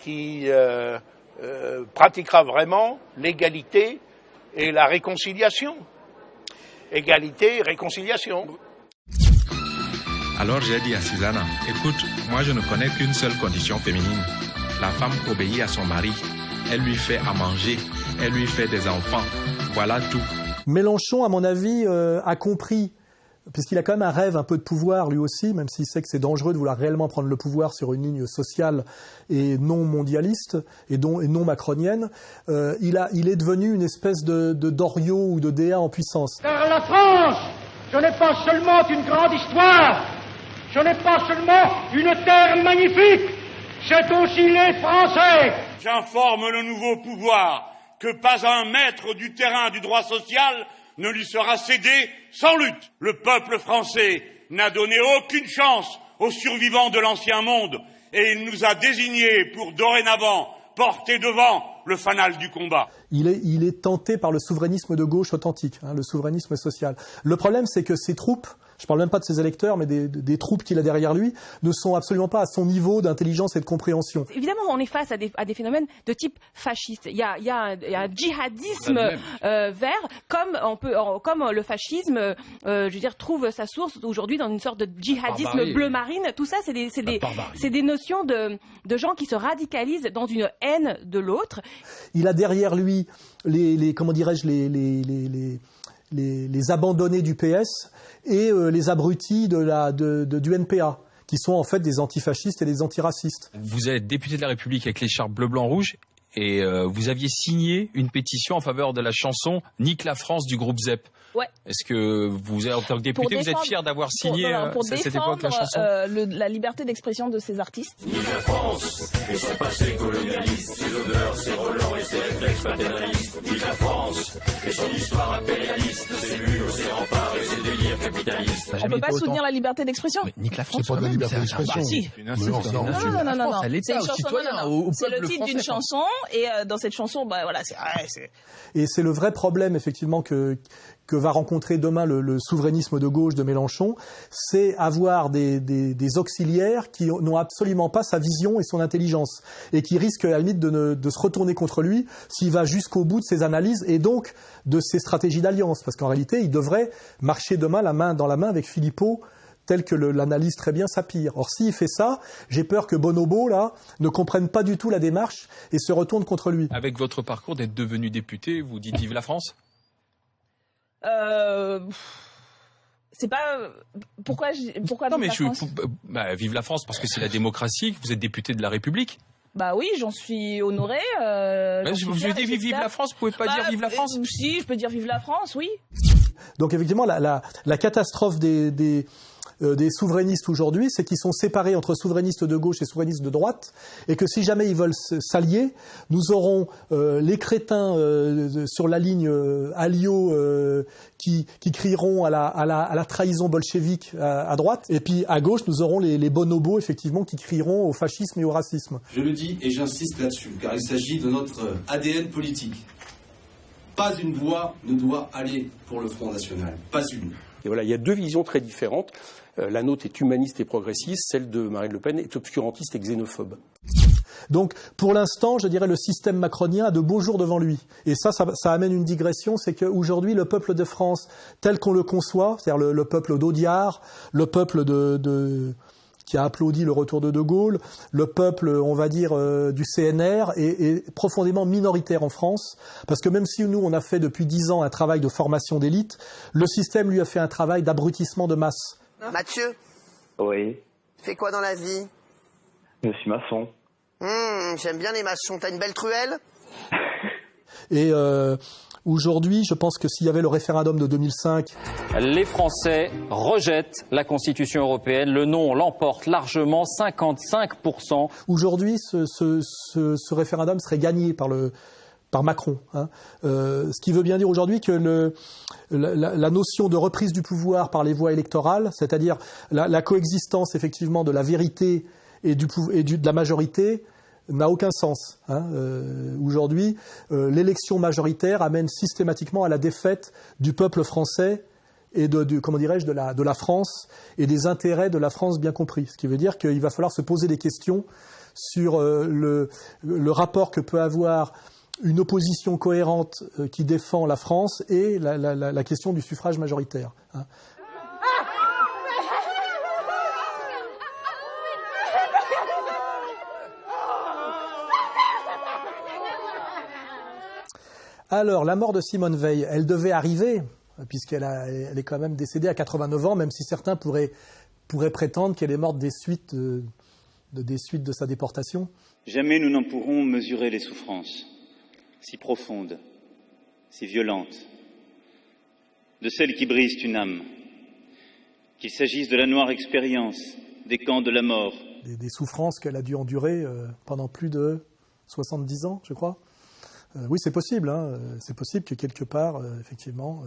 qui pratiquera vraiment l'égalité et la réconciliation. Égalité et réconciliation. Alors j'ai dit à Susanna, écoute, moi je ne connais qu'une seule condition féminine. La femme obéit à son mari, elle lui fait à manger, elle lui fait des enfants. Voilà tout. Mélenchon, à mon avis, a compris, puisqu'il a quand même un rêve un peu de pouvoir lui aussi, même s'il sait que c'est dangereux de vouloir réellement prendre le pouvoir sur une ligne sociale et non mondialiste et non macronienne, il est devenu une espèce de Doriot ou de DA en puissance. Car la France, ce n'est pas seulement une grande histoire, ce n'est pas seulement une terre magnifique, c'est aussi les Français. J'informe le nouveau pouvoir que pas un mètre du terrain du droit social ne lui sera cédé sans lutte. Le peuple français n'a donné aucune chance aux survivants de l'ancien monde et il nous a désignés pour dorénavant porter devant le fanal du combat. Il est tenté par le souverainisme de gauche authentique, le souverainisme social. Le problème, c'est que ces troupes, je ne parle même pas de ses électeurs, mais des troupes qu'il a derrière lui, ne sont absolument pas à son niveau d'intelligence et de compréhension. Évidemment, on est face à des phénomènes de type fasciste. Il y a un djihadisme vert, comme le fascisme, je veux dire, trouve sa source aujourd'hui dans une sorte de djihadisme bleu marine. Tout ça, c'est des notions de gens qui se radicalisent dans une haine de l'autre. Il a derrière lui les abandonnés du PS et les abrutis du NPA, qui sont en fait des antifascistes et des antiracistes. Vous êtes député de la République avec l'écharpe bleu, blanc, rouge, et vous aviez signé une pétition en faveur de la chanson « Nique la France » du groupe ZEP. Ouais. Est-ce que vous, en tant que député, vous êtes fier d'avoir signé à cette époque la chanson? La liberté d'expression de ces artistes. Nique la France et son passé colonialiste, ses odeurs, ses relents et ses réflexes paternalistes. Nique la France et son histoire impérialiste, ses murs, ses remparts et ses délires capitalistes. On ne peut pas soutenir la liberté d'expression. Nique la France, c'est pas de la liberté d'expression. Si. Non. C'est le titre d'une chanson et dans cette chanson, voilà, c'est. Et c'est le vrai problème effectivement que va rencontrer demain le souverainisme de gauche de Mélenchon, c'est avoir des auxiliaires qui n'ont absolument pas sa vision et son intelligence, et qui risquent à la limite de se retourner contre lui s'il va jusqu'au bout de ses analyses et donc de ses stratégies d'alliance, parce qu'en réalité, il devrait marcher demain la main dans la main avec Philippot, tel que l'analyse très bien Sapir. Or, s'il fait ça, j'ai peur que Bonobo, là, ne comprenne pas du tout la démarche et se retourne contre lui. Avec votre parcours d'être devenu député, vous dites vive la France? C'est pas pourquoi non mais vive la France parce que c'est la démocratie, que vous êtes député de la République. Bah oui, j'en suis honorée. Je dis vive la France, vous pouvez pas dire vive la France? Si, je peux dire vive la France, oui. Donc effectivement, la catastrophe des souverainistes aujourd'hui, c'est qu'ils sont séparés entre souverainistes de gauche et souverainistes de droite, et que si jamais ils veulent s'allier, nous aurons les crétins sur la ligne Alliot qui crieront à la trahison bolchevique à droite, et puis à gauche, nous aurons les bonobos, effectivement, qui crieront au fascisme et au racisme. Je le dis et j'insiste là-dessus, car il s'agit de notre ADN politique. Pas une voix ne doit aller pour le Front National, pas une. Et voilà, il y a deux visions très différentes. La nôtre est humaniste et progressiste, celle de Marine Le Pen est obscurantiste et xénophobe. Donc, pour l'instant, je dirais le système macronien a de beaux jours devant lui. Et ça amène une digression, c'est qu'aujourd'hui, le peuple de France, tel qu'on le conçoit, c'est-à-dire le peuple d'Audiard, le peuple qui a applaudi le retour de Gaulle, le peuple, on va dire, du CNR est profondément minoritaire en France, parce que même si nous, on a fait depuis 10 ans un travail de formation d'élite, le système, lui, a fait un travail d'abrutissement de masse. Mathieu? Oui. Tu fais quoi dans la vie? Je suis maçon. J'aime bien les maçons. T'as une belle truelle? Et aujourd'hui, je pense que s'il y avait le référendum de 2005... Les Français rejettent la Constitution européenne. Le non l'emporte largement, 55%. Aujourd'hui, ce référendum serait gagné par Macron. Ce qui veut bien dire aujourd'hui que la notion de reprise du pouvoir par les voies électorales, c'est-à-dire la coexistence effectivement de la vérité et de la majorité, n'a aucun sens. Aujourd'hui, l'élection majoritaire amène systématiquement à la défaite du peuple français et de la France et des intérêts de la France bien compris. Ce qui veut dire qu'il va falloir se poser des questions sur le rapport que peut avoir une opposition cohérente qui défend la France et la question du suffrage majoritaire. Alors, la mort de Simone Veil, elle devait arriver, puisqu'elle est quand même décédée à 89 ans, même si certains pourraient prétendre qu'elle est morte des suites de sa déportation. Jamais nous n'en pourrons mesurer les souffrances, si profondes, si violentes, de celles qui brisent une âme, qu'il s'agisse de la noire expérience des camps de la mort. Des souffrances qu'elle a dû endurer pendant plus de 70 ans, je crois. Oui, c'est possible. C'est possible que quelque part, effectivement,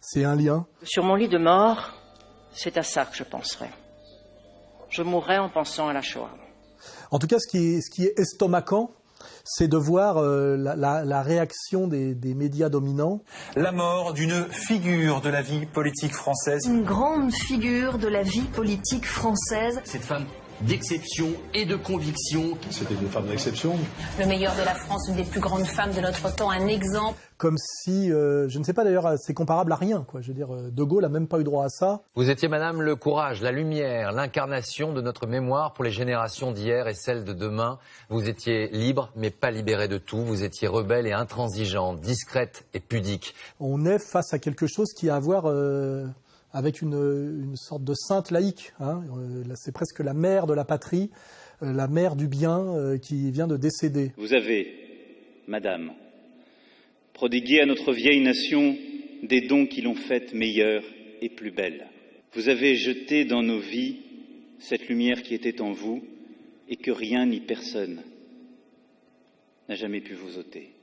c'est un lien. Sur mon lit de mort, c'est à ça que je penserai. Je mourrai en pensant à la Shoah. En tout cas, ce qui est estomacant, c'est de voir la réaction des médias dominants. La mort d'une figure de la vie politique française. Une grande figure de la vie politique française. Cette femme d'exception et de conviction. C'était une femme d'exception. Le meilleur de la France, une des plus grandes femmes de notre temps, un exemple. Comme si, je ne sais pas d'ailleurs, c'est comparable à rien, quoi. Je veux dire, De Gaulle n'a même pas eu droit à ça. Vous étiez, madame, le courage, la lumière, l'incarnation de notre mémoire pour les générations d'hier et celles de demain. Vous étiez libre, mais pas libérée de tout. Vous étiez rebelle et intransigeante, discrète et pudique. On est face à quelque chose qui a à voir avec une sorte de sainte laïque. C'est presque la mère de la patrie, la mère du bien qui vient de décéder. Vous avez, madame, prodigué à notre vieille nation des dons qui l'ont faite meilleure et plus belle. Vous avez jeté dans nos vies cette lumière qui était en vous et que rien ni personne n'a jamais pu vous ôter.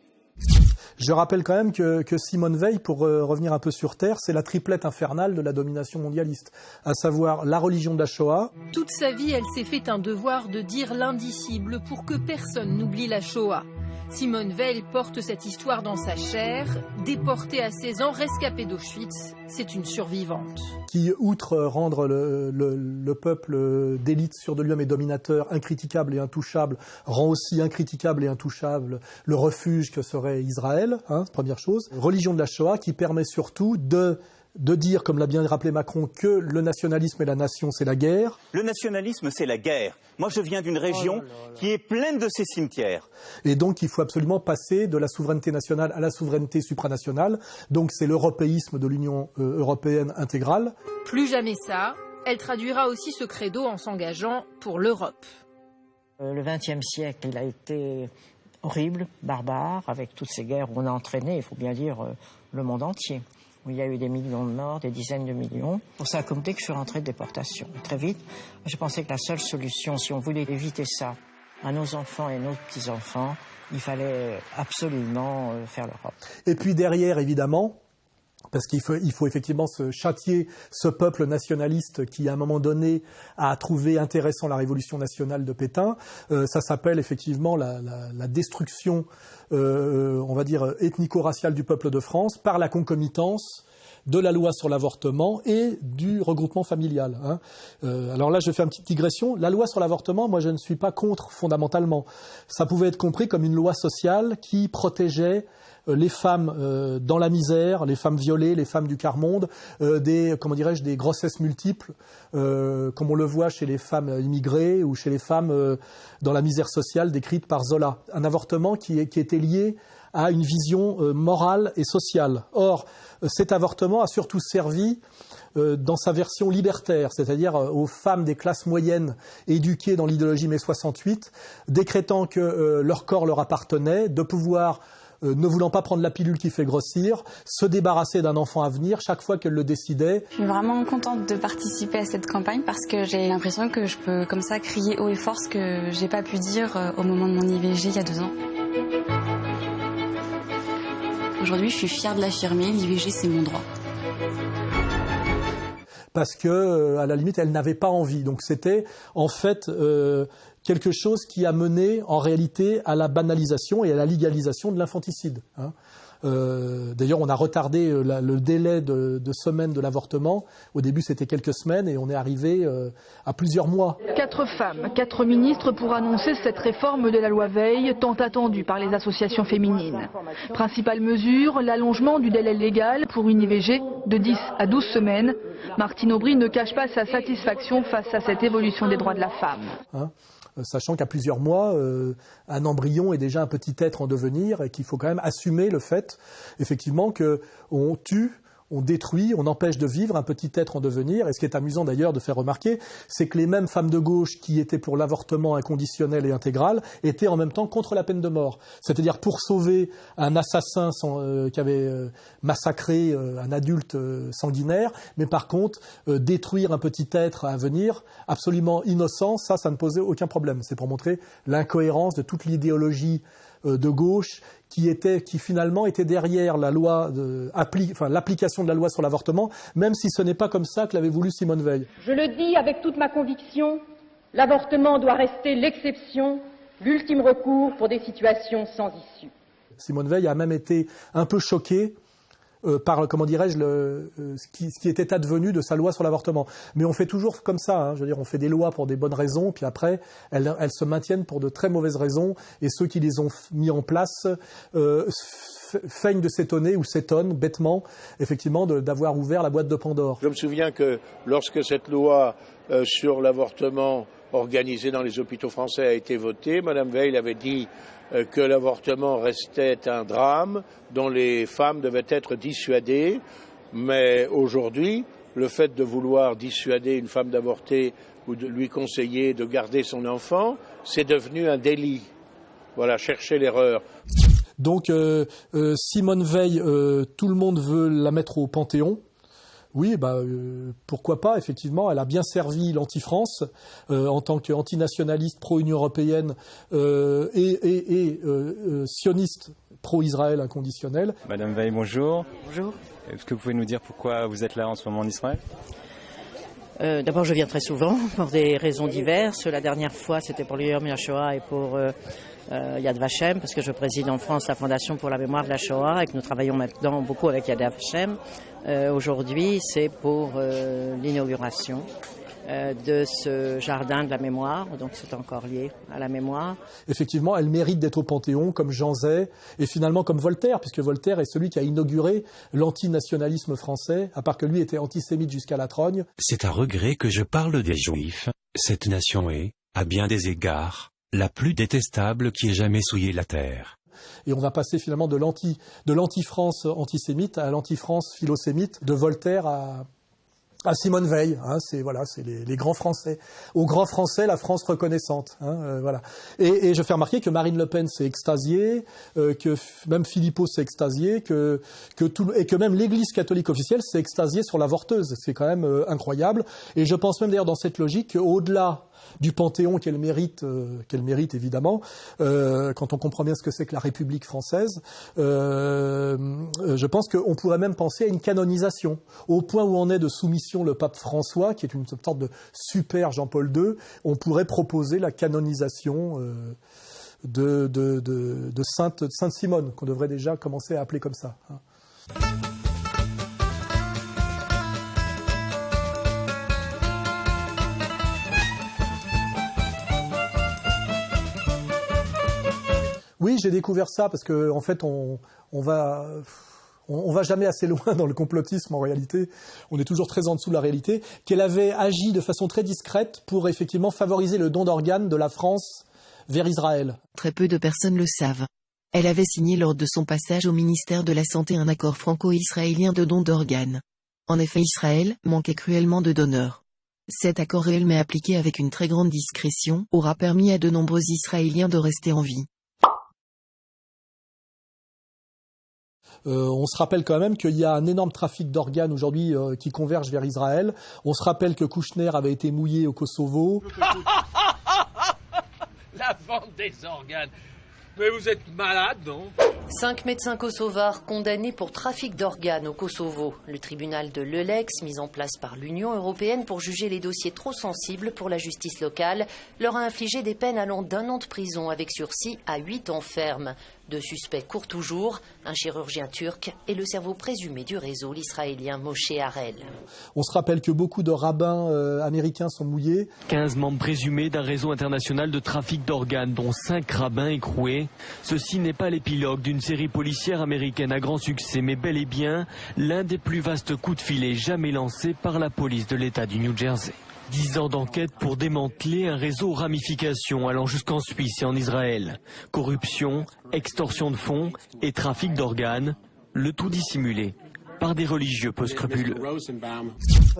Je rappelle quand même que Simone Veil, pour revenir un peu sur Terre, c'est la triplette infernale de la domination mondialiste, à savoir la religion de la Shoah. Toute sa vie, elle s'est fait un devoir de dire l'indicible pour que personne n'oublie la Shoah. Simone Veil porte cette histoire dans sa chair. Déportée à 16 ans, rescapée d'Auschwitz, c'est une survivante. Qui, outre rendre le peuple d'élite sûr de lui-même et dominateur incritiquable et intouchable, rend aussi incritiquable et intouchable le refuge que serait Israël, première chose. Religion de la Shoah qui permet surtout de dire, comme l'a bien rappelé Macron, que le nationalisme et la nation, c'est la guerre. Le nationalisme, c'est la guerre. Moi, je viens d'une région qui est pleine de ces cimetières. Et donc, il faut absolument passer de la souveraineté nationale à la souveraineté supranationale. Donc, c'est l'européisme de l'Union européenne intégrale. Plus jamais ça, elle traduira aussi ce credo en s'engageant pour l'Europe. Le XXe siècle, il a été horrible, barbare, avec toutes ces guerres où on a entraîné, il faut bien dire, le monde entier. Où il y a eu des millions de morts, des dizaines de millions. Pour ça, comme dès que je suis rentrée de déportation, très vite, je pensais que la seule solution, si on voulait éviter ça à nos enfants et nos petits-enfants, il fallait absolument faire l'Europe. Et puis derrière, évidemment, parce qu'il faut effectivement se châtier ce peuple nationaliste qui, à un moment donné, a trouvé intéressant la révolution nationale de Pétain. Ça s'appelle effectivement la destruction, on va dire, ethnico-raciale du peuple de France par la concomitance de la loi sur l'avortement et du regroupement familial. Alors là, je fais une petite digression. La loi sur l'avortement, moi, je ne suis pas contre fondamentalement. Ça pouvait être compris comme une loi sociale qui protégeait les femmes dans la misère, les femmes violées, les femmes du quart-monde, des grossesses multiples, comme on le voit chez les femmes immigrées ou chez les femmes dans la misère sociale décrite par Zola. Un avortement qui était lié à une vision morale et sociale. Or, cet avortement a surtout servi dans sa version libertaire, c'est-à-dire aux femmes des classes moyennes éduquées dans l'idéologie mai 68, décrétant que leur corps leur appartenait, de pouvoir, ne voulant pas prendre la pilule qui fait grossir, se débarrasser d'un enfant à venir chaque fois qu'elle le décidait. Je suis vraiment contente de participer à cette campagne parce que j'ai l'impression que je peux comme ça crier haut et fort ce que j'ai pas pu dire au moment de mon IVG il y a 2 ans. Aujourd'hui, je suis fière de l'affirmer, l'IVG c'est mon droit. Parce que, à la limite, elle n'avait pas envie. Donc c'était en fait quelque chose qui a mené en réalité à la banalisation et à la légalisation de l'infanticide. D'ailleurs, on a retardé le délai de semaines de l'avortement. Au début, c'était quelques semaines et on est arrivé à plusieurs mois. 4 femmes, 4 ministres pour annoncer cette réforme de la loi Veil, tant attendue par les associations féminines. Principale mesure, l'allongement du délai légal pour une IVG de 10 à 12 semaines. Martine Aubry ne cache pas sa satisfaction face à cette évolution des droits de la femme. Sachant qu'à plusieurs mois, un embryon est déjà un petit être en devenir et qu'il faut quand même assumer le fait, effectivement, qu'on tue, on détruit, on empêche de vivre un petit être en devenir. Et ce qui est amusant d'ailleurs de faire remarquer, c'est que les mêmes femmes de gauche qui étaient pour l'avortement inconditionnel et intégral étaient en même temps contre la peine de mort. C'est-à-dire pour sauver un assassin qui avait massacré un adulte sanguinaire, mais par contre détruire un petit être à venir absolument innocent, ça ne posait aucun problème. C'est pour montrer l'incohérence de toute l'idéologie de gauche qui finalement était derrière la loi, l'application de la loi sur l'avortement, même si ce n'est pas comme ça que l'avait voulu Simone Veil. Je le dis avec toute ma conviction, l'avortement doit rester l'exception, l'ultime recours pour des situations sans issue. Simone Veil a même été un peu choquée par, ce qui était advenu de sa loi sur l'avortement. Mais on fait toujours comme ça, je veux dire, on fait des lois pour des bonnes raisons, puis après, elles se maintiennent pour de très mauvaises raisons, et ceux qui les ont mis en place feignent de s'étonner ou s'étonnent bêtement, effectivement, d'avoir ouvert la boîte de Pandore. Je me souviens que lorsque cette loi sur l'avortement organisé dans les hôpitaux français a été votée, Mme Veil avait dit que l'avortement restait un drame dont les femmes devaient être dissuadées. Mais aujourd'hui, le fait de vouloir dissuader une femme d'avorter ou de lui conseiller de garder son enfant, c'est devenu un délit. Voilà, cherchez l'erreur. Donc Simone Veil, tout le monde veut la mettre au Panthéon. Oui, pourquoi pas, effectivement, elle a bien servi l'anti-France en tant qu'antinationaliste pro-Union européenne et sioniste pro-Israël inconditionnel. Madame Veil, bonjour. Bonjour. Est-ce que vous pouvez nous dire pourquoi vous êtes là en ce moment en Israël ? D'abord, je viens très souvent pour des raisons diverses. La dernière fois, c'était pour le Yom HaShoah et pour Yad Vashem, parce que je préside en France la Fondation pour la mémoire de la Shoah et que nous travaillons maintenant beaucoup avec Yad Vashem. Aujourd'hui, c'est pour l'inauguration de ce jardin de la mémoire, donc c'est encore lié à la mémoire. Effectivement, elle mérite d'être au Panthéon, comme Jean Zay, et finalement comme Voltaire, puisque Voltaire est celui qui a inauguré l'antinationalisme français, à part que lui était antisémite jusqu'à la trogne. C'est à regret que je parle des Juifs. Cette nation est, à bien des égards, la plus détestable qui ait jamais souillé la terre. Et on va passer finalement de l'anti-France antisémite à l'anti-France philosémite, de Voltaire Simone Veil, hein, c'est les grands Français. Aux grands Français, la France reconnaissante. Hein, voilà. Et je fais remarquer que Marine Le Pen s'est extasiée, que même Philippot s'est extasié, et que même l'Église catholique officielle s'est extasiée sur l'avorteuse. C'est quand même incroyable. Et je pense même d'ailleurs dans cette logique qu'au-delà du Panthéon qu'elle mérite évidemment, quand on comprend bien ce que c'est que la République française, je pense qu'on pourrait même penser à une canonisation. Au point où en est de soumission le pape François, qui est une sorte de super Jean-Paul II, on pourrait proposer la canonisation de Sainte Simone, qu'on devrait déjà commencer à appeler comme ça. Hein. Oui, j'ai découvert ça parce que en fait, on va jamais assez loin dans le complotisme en réalité. On est toujours très en dessous de la réalité. Qu'elle avait agi de façon très discrète pour effectivement favoriser le don d'organes de la France vers Israël. Très peu de personnes le savent. Elle avait signé lors de son passage au ministère de la Santé un accord franco-israélien de don d'organes. En effet, Israël manquait cruellement de donneurs. Cet accord réel mais appliqué avec une très grande discrétion aura permis à de nombreux Israéliens de rester en vie. On se rappelle quand même qu'il y a un énorme trafic d'organes aujourd'hui qui converge vers Israël. On se rappelle que Kouchner avait été mouillé au Kosovo. La vente des organes. Mais vous êtes malade, non ? 5 médecins kosovars condamnés pour trafic d'organes au Kosovo. Le tribunal de l'Eulex, mis en place par l'Union européenne pour juger les dossiers trop sensibles pour la justice locale, leur a infligé des peines allant d'1 an de prison avec sursis à 8 ans ferme. 2 suspects courent toujours, un chirurgien turc et le cerveau présumé du réseau, l'israélien Moshe Harel. On se rappelle que beaucoup de rabbins américains sont mouillés. 15 membres présumés d'un réseau international de trafic d'organes, dont 5 rabbins écroués. Ceci n'est pas l'épilogue d'une série policière américaine à grand succès, mais bel et bien l'un des plus vastes coups de filet jamais lancés par la police de l'État du New Jersey. 10 ans d'enquête pour démanteler un réseau aux ramifications allant jusqu'en Suisse et en Israël. Corruption, extorsion de fonds et trafic d'organes, le tout dissimulé par des religieux peu scrupuleux.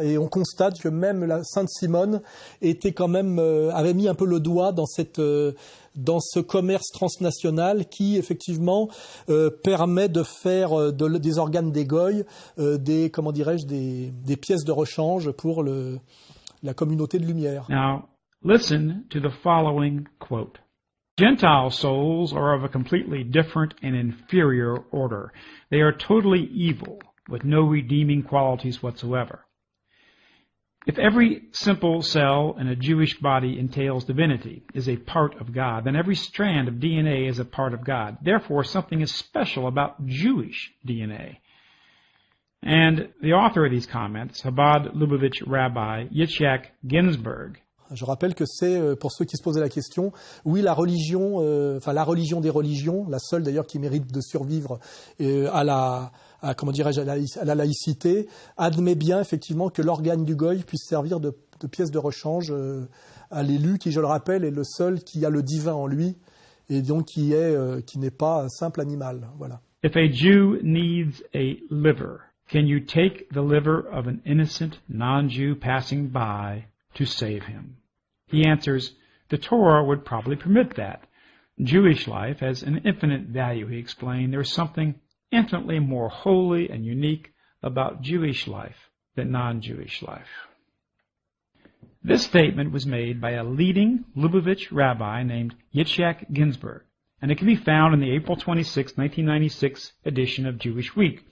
Et on constate que même la Sainte Simone était quand même, avait mis un peu le doigt dans ce commerce transnational qui effectivement permet de faire des organes des goy, des pièces de rechange pour la communauté de lumière. Now, listen to the following quote. Gentile souls are of a completely different and inferior order. They are totally evil, with no redeeming qualities whatsoever. If every simple cell in a Jewish body entails divinity, is a part of God, then every strand of DNA is a part of God. Therefore, something is special about Jewish DNA. And the author of these comments, Chabad Lubavitch Rabbi Yitzhak Ginsburg. Je rappelle que c'est, pour ceux qui se posaient la question, oui, la religion des religions, la seule d'ailleurs qui mérite de survivre à la laïcité, admet bien effectivement que l'organe du goy puisse servir de pièce de rechange à l'élu, qui, je le rappelle, est le seul qui a le divin en lui et donc qui n'est pas un simple animal. Voilà. If a Jew needs a liver, can you take the liver of an innocent non-Jew passing by to save him? He answers, the Torah would probably permit that. Jewish life has an infinite value, he explained. There's something infinitely more holy and unique about Jewish life than non-Jewish life. This statement was made by a leading Lubavitch rabbi named Yitzhak Ginsburg, and it can be found in the April 26, 1996 edition of Jewish Week.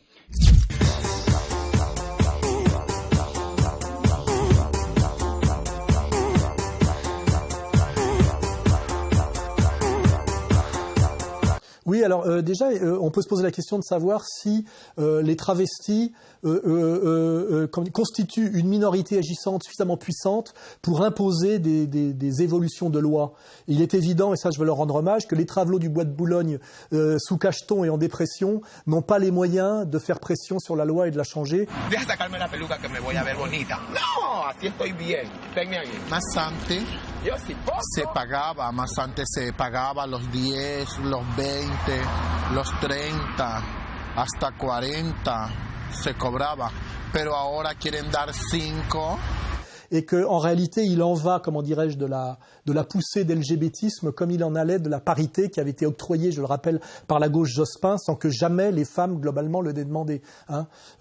Oui, alors déjà, on peut se poser la question de savoir si les travestis constituent une minorité agissante suffisamment puissante pour imposer des évolutions de loi. Il est évident, et ça je veux leur rendre hommage, que les travelots du bois de Boulogne, sous cacheton et en dépression, n'ont pas les moyens de faire pression sur la loi et de la changer. Massante se pagaba, Massante se pagaba los 10, los 20, los 30, hasta 40, se cobraba, pero ahora quieren dar 5. Et qu'en réalité, il en va, comment dirais-je, de la poussée d'LGBTisme comme il en allait de la parité qui avait été octroyée, je le rappelle, par la gauche Jospin, sans que jamais les femmes, globalement, le demandaient.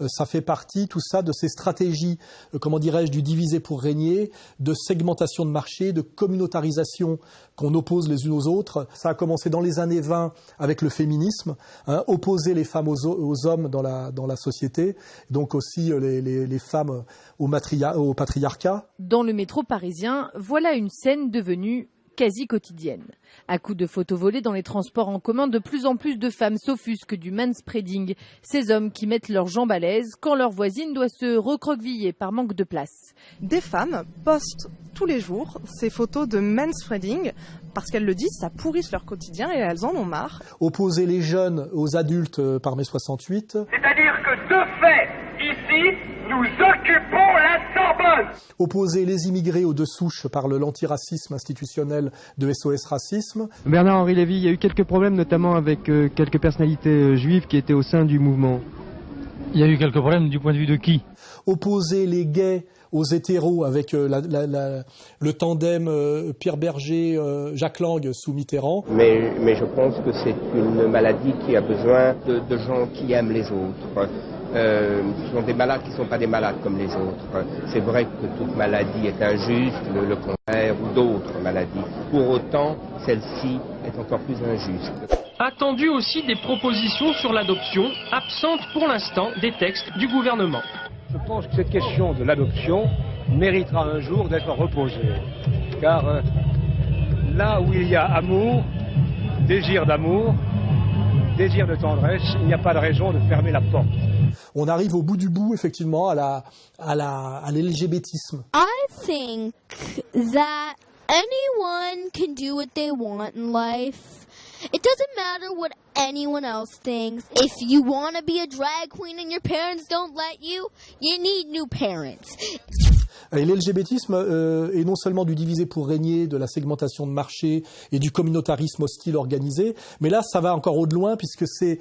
Ça fait partie, tout ça, de ces stratégies, comment dirais-je, du diviser pour régner, de segmentation de marché, de communautarisation qu'on oppose les unes aux autres. Ça a commencé dans les années 20 avec le féminisme, opposer les femmes aux hommes dans la société, donc aussi les femmes au patriarcat. Dans le métro parisien, voilà une scène devenue quasi quotidienne. À coups de photos volées dans les transports en commun, de plus en plus de femmes s'offusquent du manspreading, ces hommes qui mettent leurs jambes à l'aise quand leur voisine doit se recroqueviller par manque de place. Des femmes postent tous les jours ces photos de manspreading parce qu'elles le disent, ça pourrisse leur quotidien et elles en ont marre. Opposer les jeunes aux adultes par mai 68. C'est-à-dire que de fait, ici, nous occupons la Sorbonne. Opposer les immigrés aux deux souches par l'antiracisme institutionnel de SOS Racisme. Bernard-Henri Lévy, il y a eu quelques problèmes, notamment avec quelques personnalités juives qui étaient au sein du mouvement. Il y a eu quelques problèmes du point de vue de qui? Opposer les gays aux hétéros avec le tandem Pierre Berger, Jacques Lang sous Mitterrand. Mais je pense que c'est une maladie qui a besoin de gens qui aiment les autres. Ce sont des malades qui ne sont pas des malades comme les autres. C'est vrai que toute maladie est injuste, le cancer ou d'autres maladies. Pour autant, celle-ci est encore plus injuste. Attendu aussi des propositions sur l'adoption, absentes pour l'instant des textes du gouvernement. Je pense que cette question de l'adoption méritera un jour d'être reposée. Car là où il y a amour, désir d'amour, désir de tendresse, il n'y a pas de raison de fermer la porte. On arrive au bout du bout, effectivement, à l'LGBTisme. I think that anyone can do what they want in life. It doesn't matter what anyone else thinks. If you want to be a drag queen and your parents don't let you, you need new parents. Et l'LGBTisme est non seulement du diviser pour régner, de la segmentation de marché et du communautarisme hostile organisé, mais là, ça va encore au-delà puisque c'est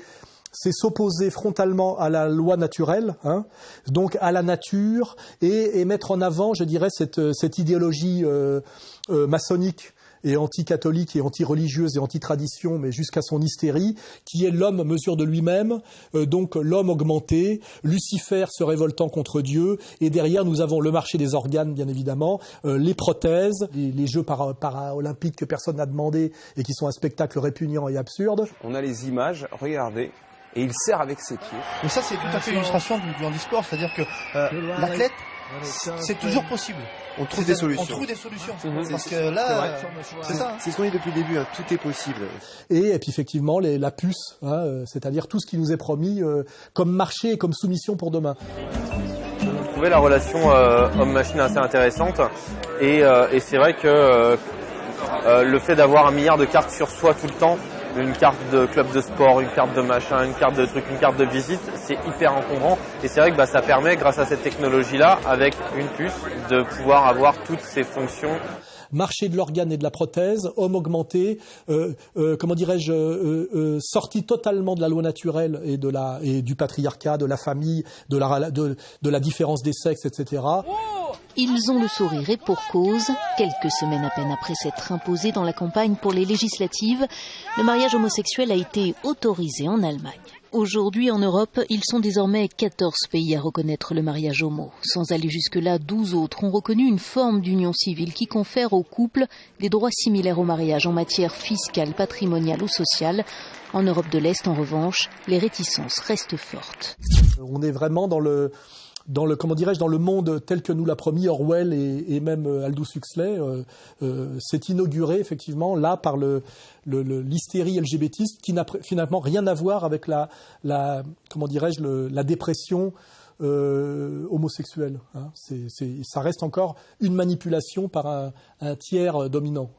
s'opposer frontalement à la loi naturelle, donc à la nature, et mettre en avant, je dirais, cette idéologie maçonnique et anti-catholique et anti-religieuse et anti-tradition, mais jusqu'à son hystérie, qui est l'homme mesure de lui-même, donc l'homme augmenté, Lucifer se révoltant contre Dieu, et derrière nous avons le marché des organes, bien évidemment, les prothèses, les jeux para-olympiques que personne n'a demandé et qui sont un spectacle répugnant et absurde. On a les images, regardez, et il sert avec ses pieds. Mais ça, c'est tout à fait l'illustration du handisport, c'est-à-dire que l'athlète, c'est toujours possible. On trouve des solutions. On trouve des solutions. Parce que là, c'est ça. C'est ce qu'on dit depuis le début, tout est possible. Et puis effectivement, la puce, c'est-à-dire tout ce qui nous est promis comme marché et comme soumission pour demain. On trouvait la relation homme-machine assez intéressante. Et c'est vrai que le fait d'avoir 1 milliard de cartes sur soi tout le temps, une carte de club de sport, une carte de machin, une carte de truc, une carte de visite, c'est hyper encombrant. Et c'est vrai que ça permet, grâce à cette technologie-là, avec une puce, de pouvoir avoir toutes ces fonctions. Marché de l'organe et de la prothèse, homme augmenté, comment dirais-je, sorti totalement de la loi naturelle et du patriarcat, de la famille, de la différence des sexes, etc. Ils ont le sourire et pour cause. Quelques semaines à peine après s'être imposé dans la campagne pour les législatives, le mariage homosexuel a été autorisé en Allemagne. Aujourd'hui, en Europe, ils sont désormais 14 pays à reconnaître le mariage homo. Sans aller jusque-là, 12 autres ont reconnu une forme d'union civile qui confère aux couples des droits similaires au mariage en matière fiscale, patrimoniale ou sociale. En Europe de l'Est, en revanche, les réticences restent fortes. On est vraiment dans le monde tel que nous l'a promis Orwell et même Aldous Huxley, s'est inauguré effectivement là par l'hystérie LGBTiste qui n'a finalement rien à voir avec la dépression homosexuelle. Ça reste encore une manipulation par un tiers dominant.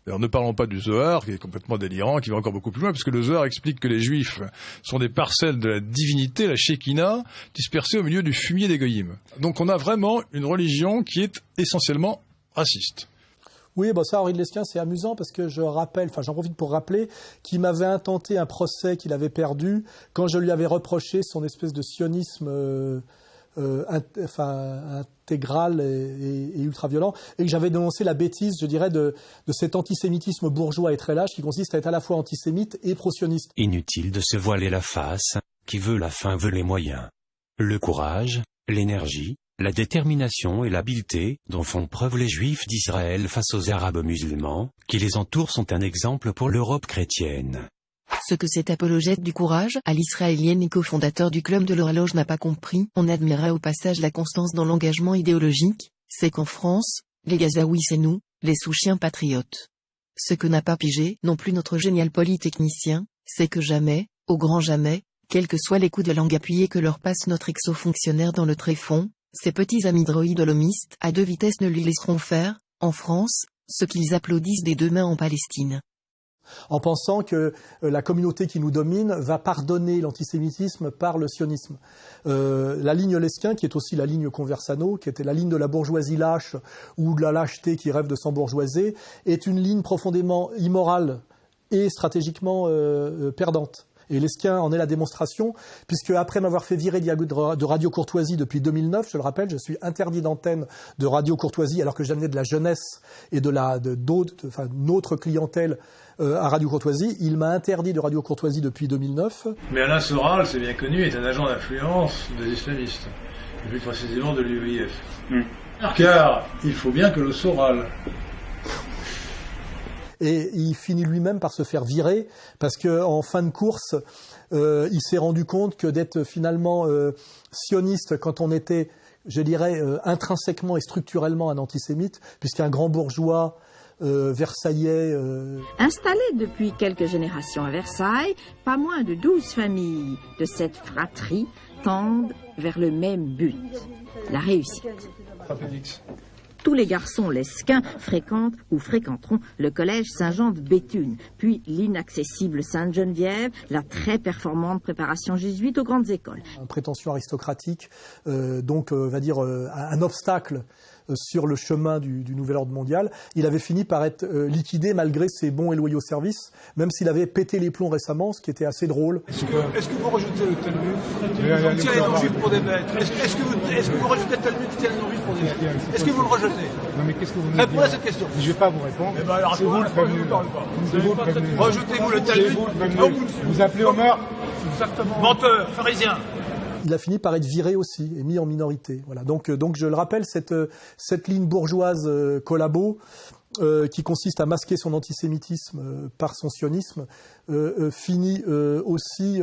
Alors ne parlons pas du Zohar, qui est complètement délirant, qui va encore beaucoup plus loin, puisque le Zohar explique que les Juifs sont des parcelles de la divinité, la Shekinah, dispersées au milieu du fumier des Goyim. Donc on a vraiment une religion qui est essentiellement raciste. Oui, bah ça, Henri de Lesquen, c'est amusant parce que j'en profite pour rappeler qu'il m'avait intenté un procès qu'il avait perdu quand je lui avais reproché son espèce de sionisme intégral et ultra-violent, et que j'avais dénoncé la bêtise, je dirais, de cet antisémitisme bourgeois et très lâche qui consiste à être à la fois antisémite et pro-sioniste. Inutile de se voiler la face, qui veut la fin veut les moyens. Le courage, l'énergie, la détermination et l'habileté dont font preuve les Juifs d'Israël face aux Arabes musulmans, qui les entourent sont un exemple pour l'Europe chrétienne. Ce que cet apologète du courage, à l'israélienne et cofondateur du club de l'horloge n'a pas compris, on admirait au passage la constance dans l'engagement idéologique, c'est qu'en France, les Gazaouis c'est nous, les sous-chiens patriotes. Ce que n'a pas pigé, non plus notre génial polytechnicien, c'est que jamais, au grand jamais, quels que soient les coups de langue appuyés que leur passe notre exo-fonctionnaire dans le tréfonds, ces petits amis droïdes holomistes à 2 vitesses ne lui laisseront faire, en France, ce qu'ils applaudissent des 2 mains en Palestine. En pensant que la communauté qui nous domine va pardonner l'antisémitisme par le sionisme. La ligne Lesquen, qui est aussi la ligne Conversano, qui était la ligne de la bourgeoisie lâche ou de la lâcheté qui rêve de s'embourgeoiser, est une ligne profondément immorale et stratégiquement perdante. Et Lesquen en est la démonstration, puisque après m'avoir fait virer de Radio Courtoisie depuis 2009, je le rappelle, je suis interdit d'antenne de Radio Courtoisie alors que j'amenais de la jeunesse et notre clientèle à Radio Courtoisie. Il m'a interdit de Radio Courtoisie depuis 2009. Mais Alain Soral, c'est bien connu, est un agent d'influence des islamistes, et plus précisément de l'UEIF. Car il faut bien que le Soral... Et il finit lui-même par se faire virer parce que en fin de course, il s'est rendu compte que d'être finalement sioniste quand on était, je dirais, intrinsèquement et structurellement un antisémite, puisqu'un grand bourgeois versaillais... Installé depuis quelques générations à Versailles, pas moins de 12 familles de cette fratrie tendent vers le même but, la réussite. Tous les garçons lesquins fréquentent ou fréquenteront le collège Saint-Jean de Béthune, puis l'inaccessible Sainte-Geneviève, la très performante préparation jésuite aux grandes écoles. Une prétention aristocratique, va dire un obstacle sur le chemin du nouvel ordre mondial. Il avait fini par être liquidé malgré ses bons et loyaux services, même s'il avait pété les plombs récemment, ce qui était assez drôle. Est-ce que vous rejetez le Talmud qui tient les non-juifs pour des bêtes? Est-ce que vous rejetez le Talmud qui tient les non-juifs pour des bêtes? Est-ce que vous le rejetez? Non mais qu'est-ce que vous me répondez à cette question? Je ne vais pas vous répondre. Eh ben alors, c'est vous le prévenu. Rejetez-vous le Talmud? Vous appelez Omer? Exactement. Menteur, pharisien. Il a fini par être viré aussi et mis en minorité. Voilà. Donc je le rappelle, cette ligne bourgeoise collabo qui consiste à masquer son antisémitisme par son sionisme finit aussi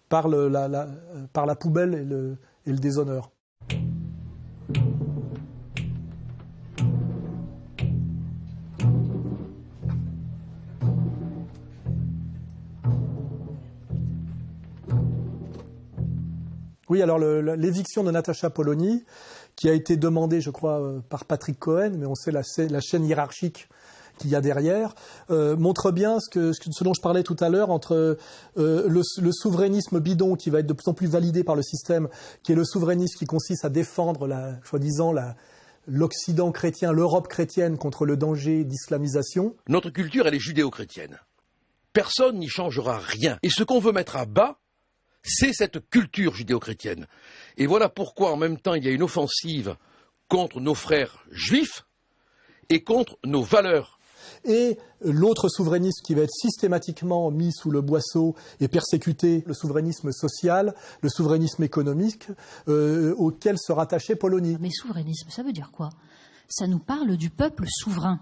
par la poubelle et le déshonneur. Oui, alors l'éviction de Natacha Polony, qui a été demandée, je crois, par Patrick Cohen, mais on sait la chaîne hiérarchique qu'il y a derrière, montre bien ce dont je parlais tout à l'heure entre le souverainisme bidon qui va être de plus en plus validé par le système, qui est le souverainisme qui consiste à défendre soi-disant l'Occident chrétien, l'Europe chrétienne contre le danger d'islamisation. Notre culture, elle est judéo-chrétienne. Personne n'y changera rien. Et ce qu'on veut mettre à bas, c'est cette culture judéo-chrétienne. Et voilà pourquoi, en même temps, il y a une offensive contre nos frères juifs et contre nos valeurs. Et l'autre souverainisme qui va être systématiquement mis sous le boisseau et persécuté, le souverainisme social, le souverainisme économique, auquel se rattachait Polony. Mais souverainisme, ça veut dire quoi? Ça nous parle du peuple souverain.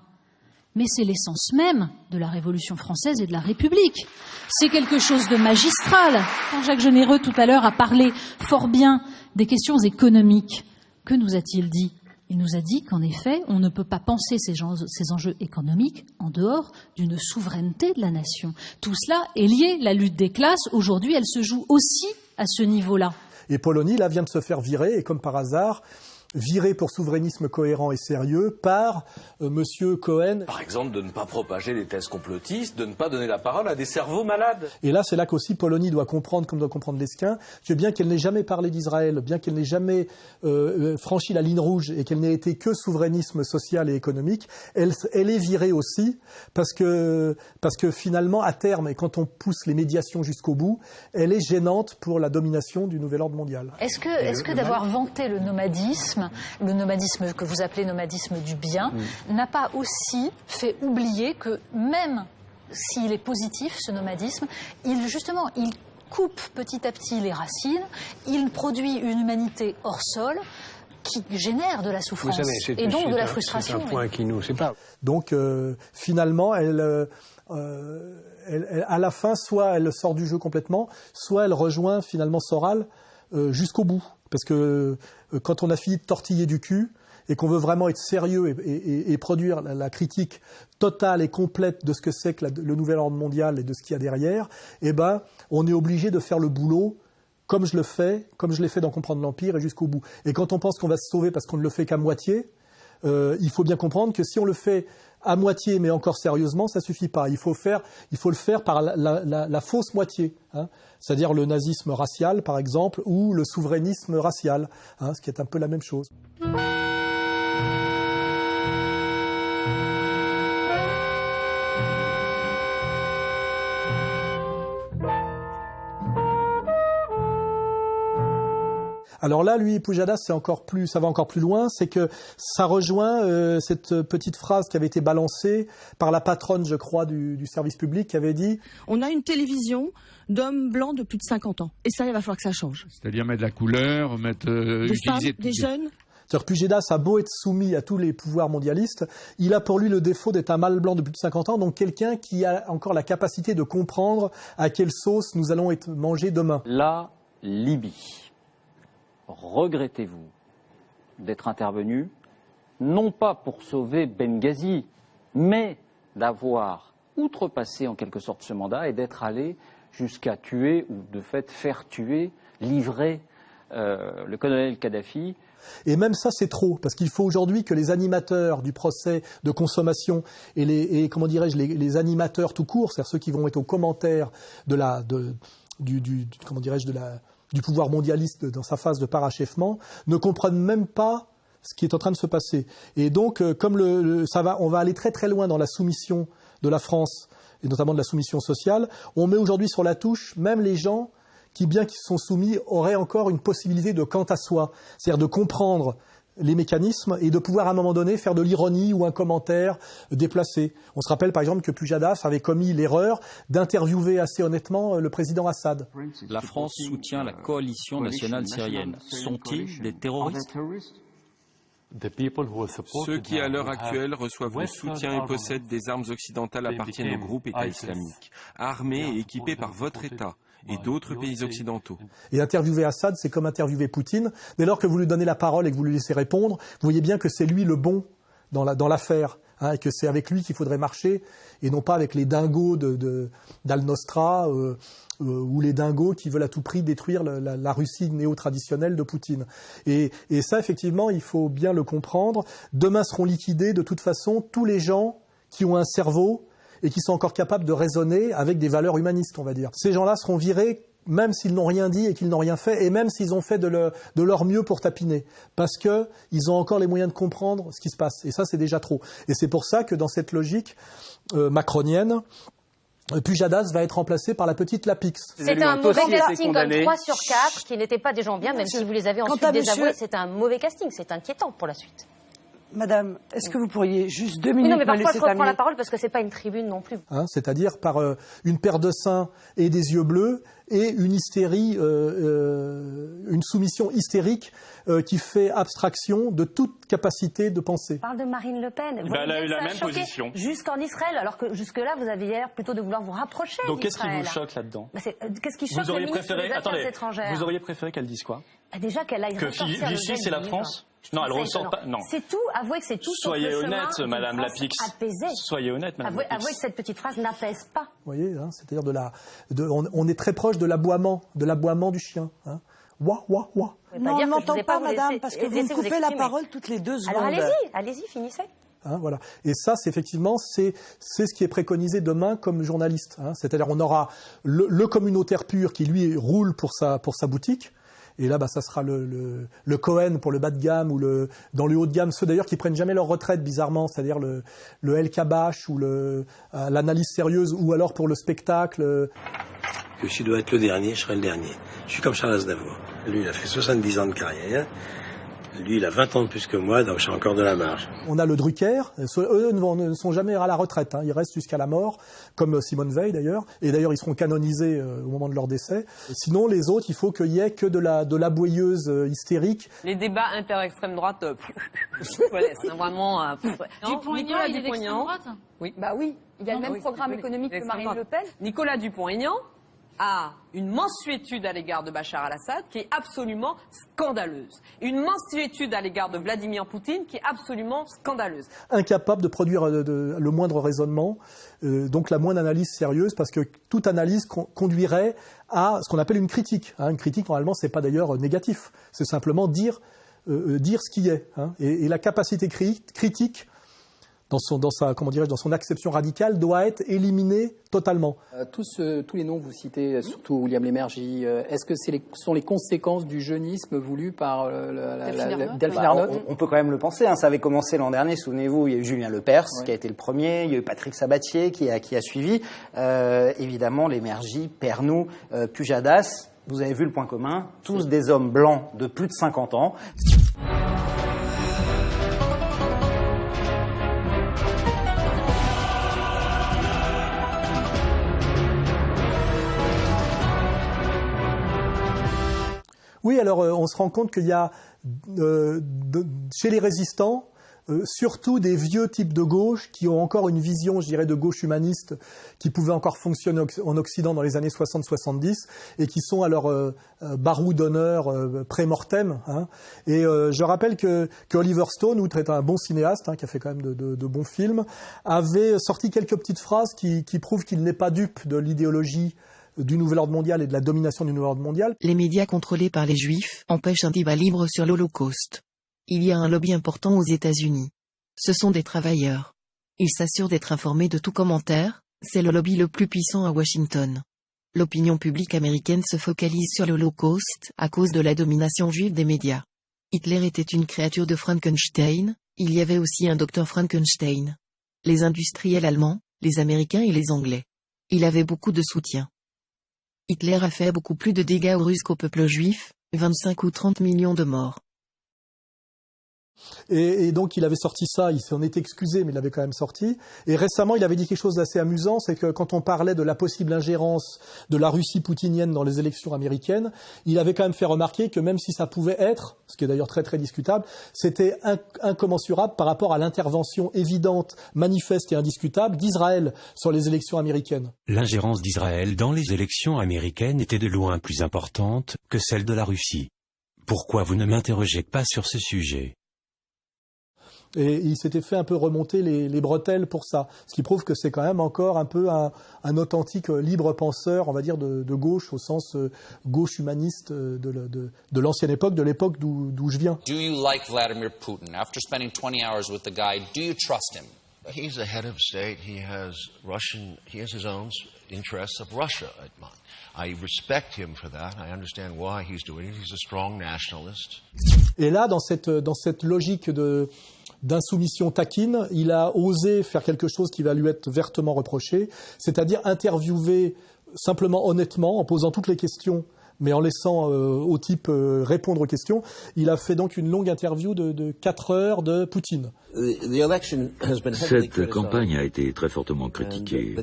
Mais c'est l'essence même de la Révolution française et de la République. C'est quelque chose de magistral. Quand Jacques Généreux, tout à l'heure, a parlé fort bien des questions économiques, que nous a-t-il dit? Il nous a dit qu'en effet, on ne peut pas penser ces enjeux économiques en dehors d'une souveraineté de la nation. Tout cela est lié. La lutte des classes, aujourd'hui, elle se joue aussi à ce niveau-là. Et Polony, là, vient de se faire virer, et comme par hasard, viré pour souverainisme cohérent et sérieux par Monsieur Cohen. Par exemple, de ne pas propager les thèses complotistes, de ne pas donner la parole à des cerveaux malades. Et là, c'est là qu'aussi Polony doit comprendre, comme doit comprendre Lesquin, que bien qu'elle n'ait jamais parlé d'Israël, bien qu'elle n'ait jamais franchi la ligne rouge et qu'elle n'ait été que souverainisme social et économique, elle est virée aussi parce que finalement, à terme, et quand on pousse les médiations jusqu'au bout, elle est gênante pour la domination du nouvel ordre mondial. Est-ce que d'avoir vanté le nomadisme que vous appelez nomadisme du bien, n'a pas aussi fait oublier que même s'il est positif, ce nomadisme, il coupe petit à petit les racines, il produit une humanité hors sol qui génère de la souffrance et donc de la frustration. C'est un point qui nous sépare. Donc finalement, elle, à la fin, soit elle sort du jeu complètement, soit elle rejoint finalement Soral jusqu'au bout. Parce que quand on a fini de tortiller du cul et qu'on veut vraiment être sérieux et produire la critique totale et complète de ce que c'est que le nouvel ordre mondial et de ce qu'il y a derrière, eh ben, on est obligé de faire le boulot comme je l'ai fait dans Comprendre l'Empire et jusqu'au bout. Et quand on pense qu'on va se sauver parce qu'on ne le fait qu'à moitié, il faut bien comprendre que si on le fait à moitié mais encore sérieusement, ça suffit pas. Il faut le faire par la fausse moitié, hein, c'est-à-dire le nazisme racial par exemple ou le souverainisme racial, hein, ce qui est un peu la même chose. Alors là, lui, Pujadas, ça va encore plus loin, c'est que ça rejoint cette petite phrase qui avait été balancée par la patronne, je crois, du service public, qui avait dit « On a une télévision d'hommes blancs de plus de 50 ans, et ça, il va falloir que ça change. » C'est-à-dire mettre de la couleur, des femmes, des jeunes. C'est-à-dire que Pujadas a beau être soumis à tous les pouvoirs mondialistes, il a pour lui le défaut d'être un mâle blanc de plus de 50 ans, donc quelqu'un qui a encore la capacité de comprendre à quelle sauce nous allons être mangés demain. La Libye. Regrettez-vous d'être intervenu, non pas pour sauver Benghazi, mais d'avoir outrepassé en quelque sorte ce mandat et d'être allé jusqu'à tuer ou de fait faire tuer, livrer le colonel Kadhafi. Et même ça, c'est trop, parce qu'il faut aujourd'hui que les animateurs du procès de consommation et les animateurs tout court, c'est-à-dire ceux qui vont être aux commentaires du pouvoir mondialiste dans sa phase de parachèvement, ne comprennent même pas ce qui est en train de se passer. Et donc, comme on va aller très très loin dans la soumission de la France, et notamment de la soumission sociale, on met aujourd'hui sur la touche même les gens qui, bien qu'ils sont soumis, auraient encore une possibilité de quant à soi, c'est-à-dire de comprendre les mécanismes et de pouvoir à un moment donné faire de l'ironie ou un commentaire déplacé. On se rappelle par exemple que Pujadas avait commis l'erreur d'interviewer assez honnêtement le président Assad. La France soutient la coalition nationale syrienne. Sont-ils des terroristes ? Ceux qui, à l'heure actuelle, reçoivent le soutien et possèdent des armes occidentales appartiennent au groupe État islamique, armés et équipés par votre État et d'autres pays occidentaux. Et interviewer Assad, c'est comme interviewer Poutine. Dès lors que vous lui donnez la parole et que vous lui laissez répondre, vous voyez bien que c'est lui le bon dans l'affaire, hein, et que c'est avec lui qu'il faudrait marcher, et non pas avec les dingos d'Al-Nostra ou les dingos qui veulent à tout prix détruire la Russie néo-traditionnelle de Poutine. Et ça, effectivement, il faut bien le comprendre. Demain seront liquidés, de toute façon, tous les gens qui ont un cerveau et qui sont encore capables de raisonner avec des valeurs humanistes, on va dire. Ces gens-là seront virés même s'ils n'ont rien dit et qu'ils n'ont rien fait, et même s'ils ont fait de leur mieux pour tapiner, parce qu'ils ont encore les moyens de comprendre ce qui se passe. Et ça, c'est déjà trop. Et c'est pour ça que dans cette logique macronienne, Pujadas va être remplacé par la petite Lapix. C'est un mauvais casting, comme 3 sur 4, qui n'étaient pas des gens bien, même si vous les avez ensuite désavoués. C'est un mauvais casting, c'est inquiétant pour la suite. Madame, est-ce que vous pourriez juste 2 minutes non, mais parfois me laisser je reprends terminer la parole parce que c'est pas une tribune non plus. Hein, c'est-à-dire par une paire de seins et des yeux bleus et une hystérie, une soumission hystérique qui fait abstraction de toute capacité de penser. On parle de Marine Le Pen. Elle a eu la même position. Jusqu'en Israël, alors que jusque-là vous aviez l'air plutôt de vouloir vous rapprocher d'Israël. Donc qu'est-ce qui vous choque là-dedans? Qu'est-ce qui choque le ministre des Affaires étrangères? Vous auriez préféré qu'elle dise quoi? Déjà qu'elle aille ressortir le Vichy, c'est la France? Non, elle ressort pas. Non. C'est tout. Avouez que c'est tout. Soyez honnête, Madame Lapix. Soyez honnête, Madame Lapix. Avouez que cette petite phrase n'apaise pas. Vous voyez, hein, c'est-à-dire on est très proche de l'aboiement du chien. Hein. Ouah, ouah, ouah. Non, on ne m'entend pas, madame, parce que vous me coupez la parole toutes les 2 secondes. Alors allez-y, finissez. Voilà. Et ça, c'est effectivement, c'est ce qui est préconisé demain comme journaliste. C'est-à-dire, on aura le communautaire pur qui, lui, roule pour sa boutique. Et là, ça sera le Cohen pour le bas de gamme ou dans le haut de gamme, ceux d'ailleurs qui prennent jamais leur retraite, bizarrement, c'est-à-dire le El Kabash ou l'analyse sérieuse, ou alors pour le spectacle. Que si je dois être le dernier, je serai le dernier. Je suis comme Charles Aznavour. Lui, il a fait 70 ans de carrière. Lui, il a 20 ans de plus que moi, donc j'ai encore de la marge. On a le Drucker. Eux ne sont jamais à la retraite. Ils restent jusqu'à la mort, comme Simone Veil d'ailleurs. Et d'ailleurs, ils seront canonisés au moment de leur décès. Sinon, les autres, il faut qu'il y ait que de la boueilleuse hystérique. Les débats inter-extrême droite, voilà, c'est vraiment... Dupont-Aignan, il est d'extrême droite ? Oui. Bah oui, il a le même programme économique que Marine Le Pen. Nicolas Dupont-Aignan a une mansuétude à l'égard de Bachar al-Assad qui est absolument scandaleuse. Une mansuétude à l'égard de Vladimir Poutine qui est absolument scandaleuse. Incapable de produire le moindre raisonnement, donc la moindre analyse sérieuse, parce que toute analyse conduirait à ce qu'on appelle une critique. Une critique, normalement, c'est pas d'ailleurs négatif. C'est simplement dire ce qui est. Et la capacité critique, dans son acception radicale, doit être éliminée totalement. Tous les noms que vous citez, surtout William Lémergie, est-ce que sont les conséquences du jeunisme voulu par Delphine Ernotte ? On peut quand même le penser, ça avait commencé l'an dernier, souvenez-vous, il y a eu Julien Lepers qui a été le premier, il y a eu Patrick Sabatier qui a suivi, évidemment Lémergie, Pernoud, Pujadas, vous avez vu le point commun, tous des hommes blancs de plus de 50 ans. Oui, alors on se rend compte qu'il y a chez les résistants surtout des vieux types de gauche qui ont encore une vision, je dirais, de gauche humaniste qui pouvait encore fonctionner en Occident dans les années 60-70 et qui sont à leur barreau d'honneur pré-mortem. Et je rappelle que Oliver Stone, outre être un bon cinéaste, qui a fait quand même de bons films, avait sorti quelques petites phrases qui prouvent qu'il n'est pas dupe de l'idéologie du nouvel ordre mondial et de la domination du nouvel ordre mondial. Les médias contrôlés par les Juifs empêchent un débat libre sur l'Holocauste. Il y a un lobby important aux États-Unis. Ce sont des travailleurs. Ils s'assurent d'être informés de tout commentaire, c'est le lobby le plus puissant à Washington. L'opinion publique américaine se focalise sur l'Holocauste à cause de la domination juive des médias. Hitler était une créature de Frankenstein, il y avait aussi un docteur Frankenstein. Les industriels allemands, les Américains et les Anglais. Il avait beaucoup de soutien. Hitler a fait beaucoup plus de dégâts aux Russes qu'au peuple juif, 25 ou 30 millions de morts. Et donc il avait sorti ça, il s'en était excusé, mais il l'avait quand même sorti. Et récemment, il avait dit quelque chose d'assez amusant, c'est que quand on parlait de la possible ingérence de la Russie poutinienne dans les élections américaines, il avait quand même fait remarquer que même si ça pouvait être, ce qui est d'ailleurs très très discutable, c'était incommensurable par rapport à l'intervention évidente, manifeste et indiscutable d'Israël sur les élections américaines. L'ingérence d'Israël dans les élections américaines était de loin plus importante que celle de la Russie. Pourquoi vous ne m'interrogez pas sur ce sujet ? Et il s'était fait un peu remonter les bretelles pour ça. Ce qui prouve que c'est quand même encore un peu un authentique libre penseur, on va dire, de gauche, au sens gauche humaniste de l'ancienne époque, de l'époque d'où je viens. Do you like Vladimir Putin? After spending 20 hours with the guy, do you trust him? He's the head of state. He has his own interests of Russia at mind. I respect him for that. I understand why he's doing it. He's a strong nationalist. Et là, dans cette logique d'insoumission taquine, il a osé faire quelque chose qui va lui être vertement reproché, c'est-à-dire interviewer simplement honnêtement, en posant toutes les questions, mais en laissant au type répondre aux questions. Il a fait donc une longue interview de 4 heures de Poutine. Cette campagne a été très fortement critiquée.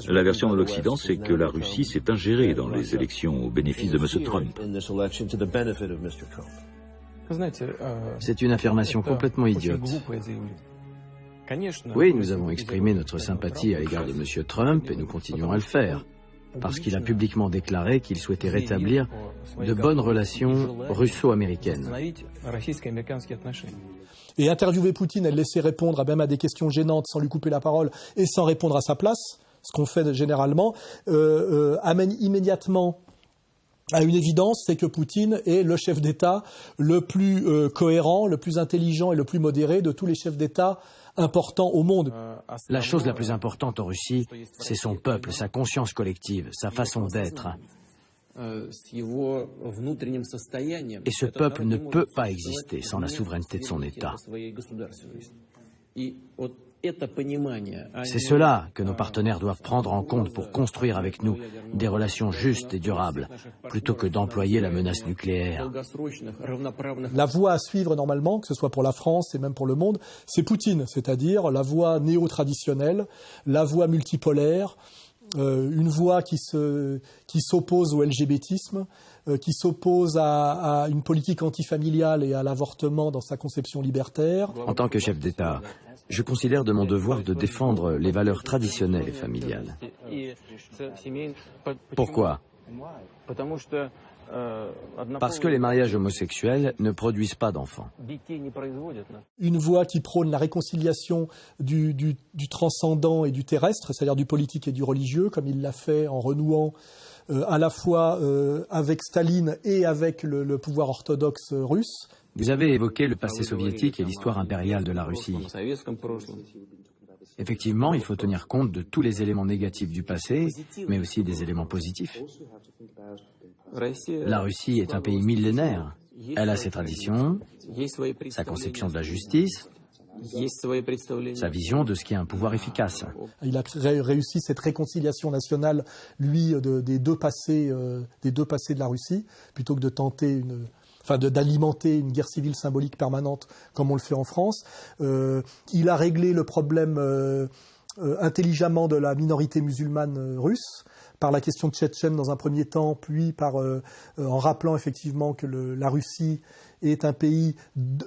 La version de l'Occident, c'est que la Russie s'est ingérée dans les élections au bénéfice de M. Trump. C'est une affirmation complètement idiote. Oui, nous avons exprimé notre sympathie à l'égard de M. Trump et nous continuons à le faire, parce qu'il a publiquement déclaré qu'il souhaitait rétablir de bonnes relations russo-américaines. Et interviewer Poutine et le laisser répondre même à des questions gênantes sans lui couper la parole et sans répondre à sa place, ce qu'on fait généralement, amène immédiatement à une évidence, c'est que Poutine est le chef d'État le plus cohérent, le plus intelligent et le plus modéré de tous les chefs d'État importants au monde. La chose la plus importante en Russie, c'est son peuple, sa conscience collective, sa façon d'être. Et ce peuple ne peut pas exister sans la souveraineté de son État. C'est cela que nos partenaires doivent prendre en compte pour construire avec nous des relations justes et durables, plutôt que d'employer la menace nucléaire. La voie à suivre normalement, que ce soit pour la France et même pour le monde, c'est Poutine, c'est-à-dire la voie néo-traditionnelle, la voie multipolaire, une voie qui s'oppose au LGBTisme, qui s'oppose à une politique antifamiliale et à l'avortement dans sa conception libertaire. En tant que chef d'État, je considère de mon devoir de défendre les valeurs traditionnelles et familiales. Pourquoi ? Parce que les mariages homosexuels ne produisent pas d'enfants. Une voie qui prône la réconciliation du transcendant et du terrestre, c'est-à-dire du politique et du religieux, comme il l'a fait en renouant à la fois avec Staline et avec le pouvoir orthodoxe russe. Vous avez évoqué le passé soviétique et l'histoire impériale de la Russie. Effectivement, il faut tenir compte de tous les éléments négatifs du passé, mais aussi des éléments positifs. La Russie est un pays millénaire. Elle a ses traditions, sa conception de la justice, sa vision de ce qu'est un pouvoir efficace. Il a réussi cette réconciliation nationale, lui, des deux passés de la Russie, plutôt que de tenter d'alimenter une guerre civile symbolique permanente comme on le fait en France. Il a réglé le problème intelligemment de la minorité musulmane russe, par la question tchétchène dans un premier temps, puis en rappelant effectivement que la Russie est un pays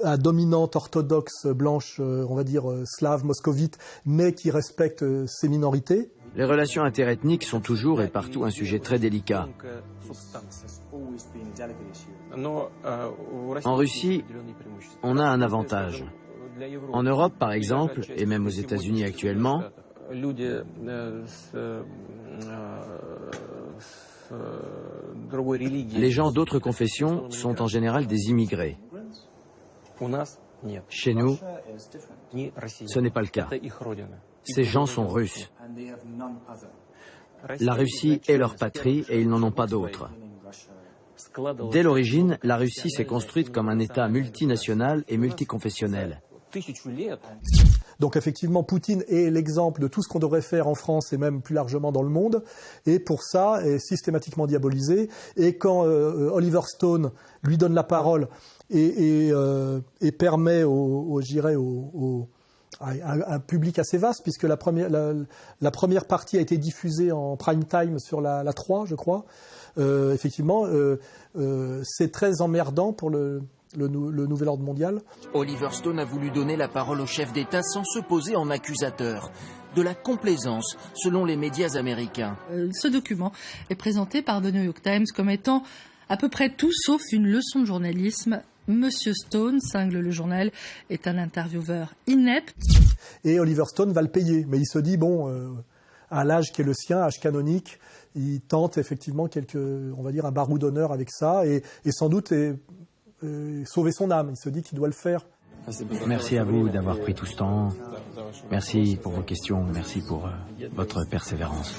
à dominante orthodoxe blanche, on va dire slave, moscovite, mais qui respecte ses minorités. Les relations interethniques sont toujours et partout un sujet très délicat. En Russie, on a un avantage. En Europe, par exemple, et même aux États-Unis actuellement, les gens d'autres confessions sont en général des immigrés. Chez nous, ce n'est pas le cas. Ces gens sont russes. La Russie est leur patrie et ils n'en ont pas d'autre. Dès l'origine, la Russie s'est construite comme un État multinational et multiconfessionnel. Donc effectivement, Poutine est l'exemple de tout ce qu'on devrait faire en France et même plus largement dans le monde, et pour ça est systématiquement diabolisé. Et quand Oliver Stone lui donne la parole et permet à un public assez vaste, puisque la première partie a été diffusée en prime time sur la 3, je crois, effectivement, c'est très emmerdant pour le nouvel ordre mondial. Oliver Stone a voulu donner la parole au chef d'État sans se poser en accusateur. De la complaisance, selon les médias américains. Ce document est présenté par The New York Times comme étant à peu près tout sauf une leçon de journalisme. Monsieur Stone, cingle le journal, est un intervieweur inepte. Et Oliver Stone va le payer, mais il se dit, à l'âge qui est le sien, âge canonique, il tente effectivement un barreau d'honneur avec ça, et sans doute sauver son âme. Il se dit qu'il doit le faire. Merci à vous d'avoir pris tout ce temps. Merci pour vos questions. Merci pour votre persévérance.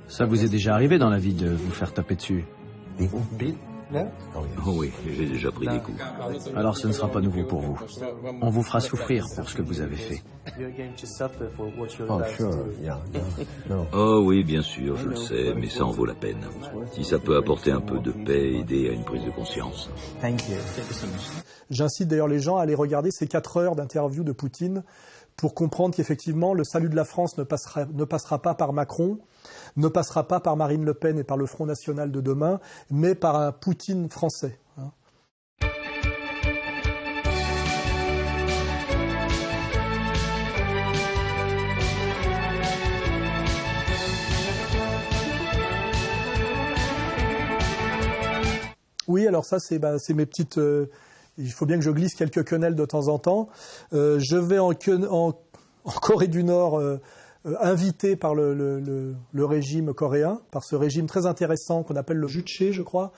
Ça vous est déjà arrivé dans la vie de vous faire taper dessus? Oh oui, j'ai déjà pris des coups. Alors ce ne sera pas nouveau pour vous. On vous fera souffrir pour ce que vous avez fait. Oh oui, bien sûr, je le sais, mais ça en vaut la peine. Si ça peut apporter un peu de paix, aider à une prise de conscience. J'incite d'ailleurs les gens à aller regarder ces 4 heures d'interview de Poutine pour comprendre qu'effectivement, le salut de la France ne passera pas par Macron, ne passera pas par Marine Le Pen et par le Front National de demain, mais par un Poutine français. Oui, alors ça, c'est mes petites... il faut bien que je glisse quelques quenelles de temps en temps. Je vais en Corée du Nord invité par le régime coréen, par ce régime très intéressant qu'on appelle le Juche, je crois,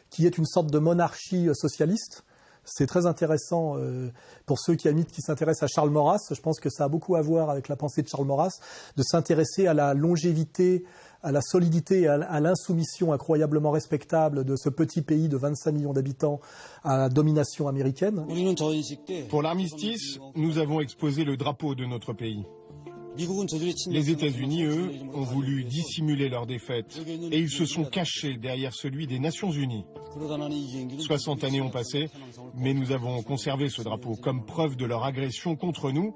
qui est une sorte de monarchie socialiste. C'est très intéressant pour ceux qui s'intéressent à Charles Maurras. Je pense que ça a beaucoup à voir avec la pensée de Charles Maurras, de s'intéresser à la longévité, à la solidité et à l'insoumission incroyablement respectable de ce petit pays de 25 millions d'habitants à la domination américaine. Pour l'armistice, nous avons exposé le drapeau de notre pays. Les États-Unis, eux, ont voulu dissimuler leur défaite et ils se sont cachés derrière celui des Nations Unies. 60 années ont passé, mais nous avons conservé ce drapeau comme preuve de leur agression contre nous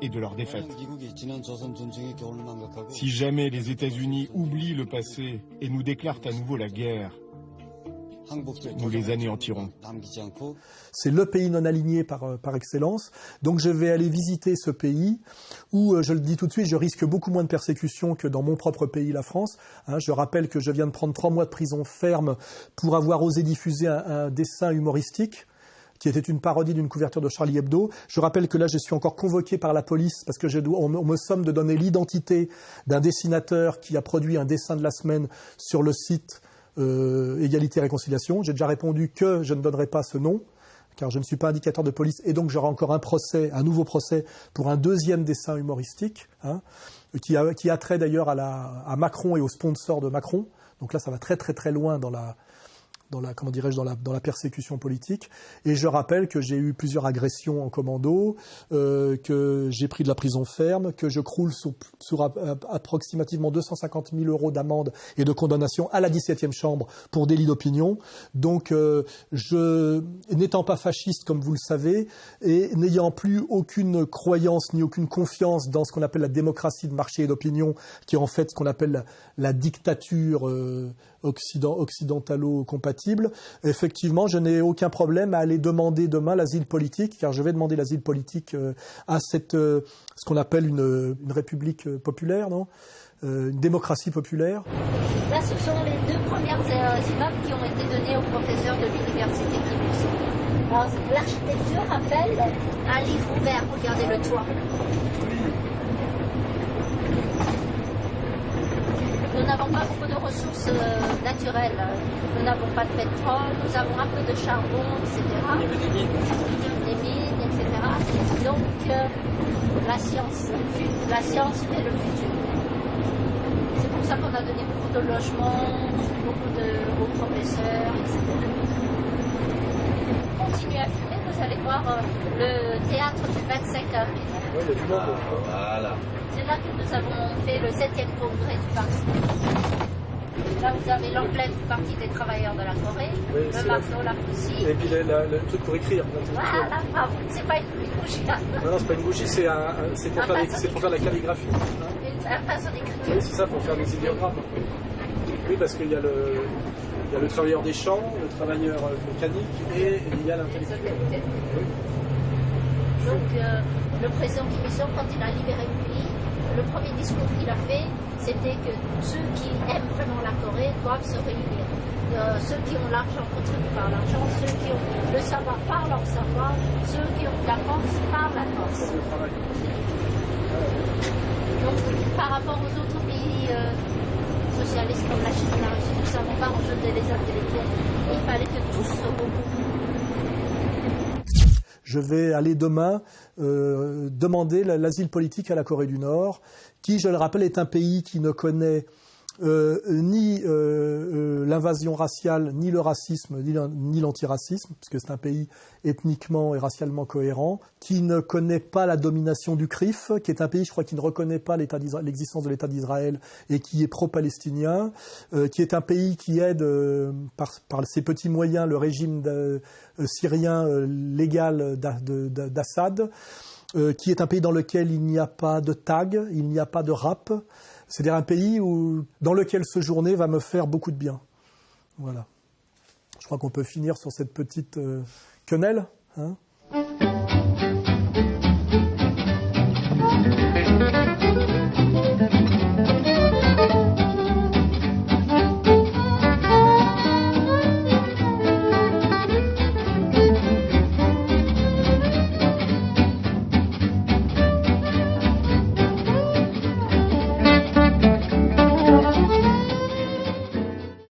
et de leur défaite. Si jamais les États-Unis oublient le passé et nous déclarent à nouveau la guerre, nous les anéantirons. C'est le pays non aligné par excellence. Donc je vais aller visiter ce pays où, je le dis tout de suite, je risque beaucoup moins de persécutions que dans mon propre pays, la France. Je rappelle que je viens de prendre 3 mois de prison ferme pour avoir osé diffuser un dessin humoristique qui était une parodie d'une couverture de Charlie Hebdo. Je rappelle que là, je suis encore convoqué par la police parce que on me somme de donner l'identité d'un dessinateur qui a produit un dessin de la semaine sur le site Égalité et Réconciliation. J'ai déjà répondu que je ne donnerai pas ce nom, car je ne suis pas indicateur de police, et donc j'aurai encore un nouveau procès pour un 2e dessin humoristique, qui a trait d'ailleurs à Macron et aux sponsors de Macron. Donc là, ça va très très très loin dans la persécution politique. Et je rappelle que j'ai eu plusieurs agressions en commando, que j'ai pris de la prison ferme, que je croule sur approximativement 250 000 € d'amende et de condamnation à la 17e chambre pour délit d'opinion. Donc, n'étant pas fasciste, comme vous le savez, et n'ayant plus aucune croyance ni aucune confiance dans ce qu'on appelle la démocratie de marché et d'opinion, qui est en fait ce qu'on appelle la dictature occidentalo-compatible, effectivement, je n'ai aucun problème à aller demander demain l'asile politique, car je vais demander l'asile politique à ce qu'on appelle une république populaire, non ? Une démocratie populaire. Là, ce sont les 2 premières immeubles qui ont été donnés aux professeurs de l'université Toulouse. L'architecture rappelle un livre ouvert. Regardez le toit. Nous n'avons pas beaucoup de ressources naturelles. Nous n'avons pas de pétrole, nous avons un peu de charbon, etc. Des mines, etc. Donc, la science fait le futur. C'est pour ça qu'on a donné beaucoup de logements, aux professeurs, etc. Continuez à filmer, vous allez voir le théâtre du 25 avril. Oui, il y a du monde. Voilà. C'est là que nous avons fait le 7e congrès du parti. Là, vous avez l'emblème du Parti des travailleurs de la Corée, le marteau, la faucille. Et puis le truc pour écrire. Voilà, bravo. C'est pas une bougie là. Non, c'est pas une bougie, c'est pour faire la calligraphie. Un pinceau d'écriture. Oui, c'est ça, pour faire des idéogrammes. Oui, parce qu'il y a le travailleur des champs, le travailleur mécanique et il y a l'intellectuel. Oui. Donc, le président Kim Il-sung, quand il a libéré le pays, le premier discours qu'il a fait, c'était que ceux qui aiment vraiment la Corée doivent se réunir. Ceux qui ont l'argent contribuent par l'argent, ceux qui ont le savoir par leur savoir, ceux qui ont la force par la force. Donc, par rapport aux autres pays socialistes comme la Chine et la Russie, nous ne savons pas rejeter les intellectuels. Il fallait que tous se regroupent. Je vais aller demain demander l'asile politique à la Corée du Nord, qui, je le rappelle, est un pays qui ne connaît ni l'invasion raciale, ni le racisme, ni l'antiracisme, puisque c'est un pays ethniquement et racialement cohérent, qui ne connaît pas la domination du CRIF, qui est un pays, je crois, qui ne reconnaît pas l'existence de l'État d'Israël et qui est pro-palestinien, qui est un pays qui aide par ses petits moyens le régime syrien légal d'Assad, qui est un pays dans lequel il n'y a pas de tag, il n'y a pas de rap. C'est-à-dire un pays dans lequel ce journée va me faire beaucoup de bien. Voilà. Je crois qu'on peut finir sur cette petite quenelle. Hein.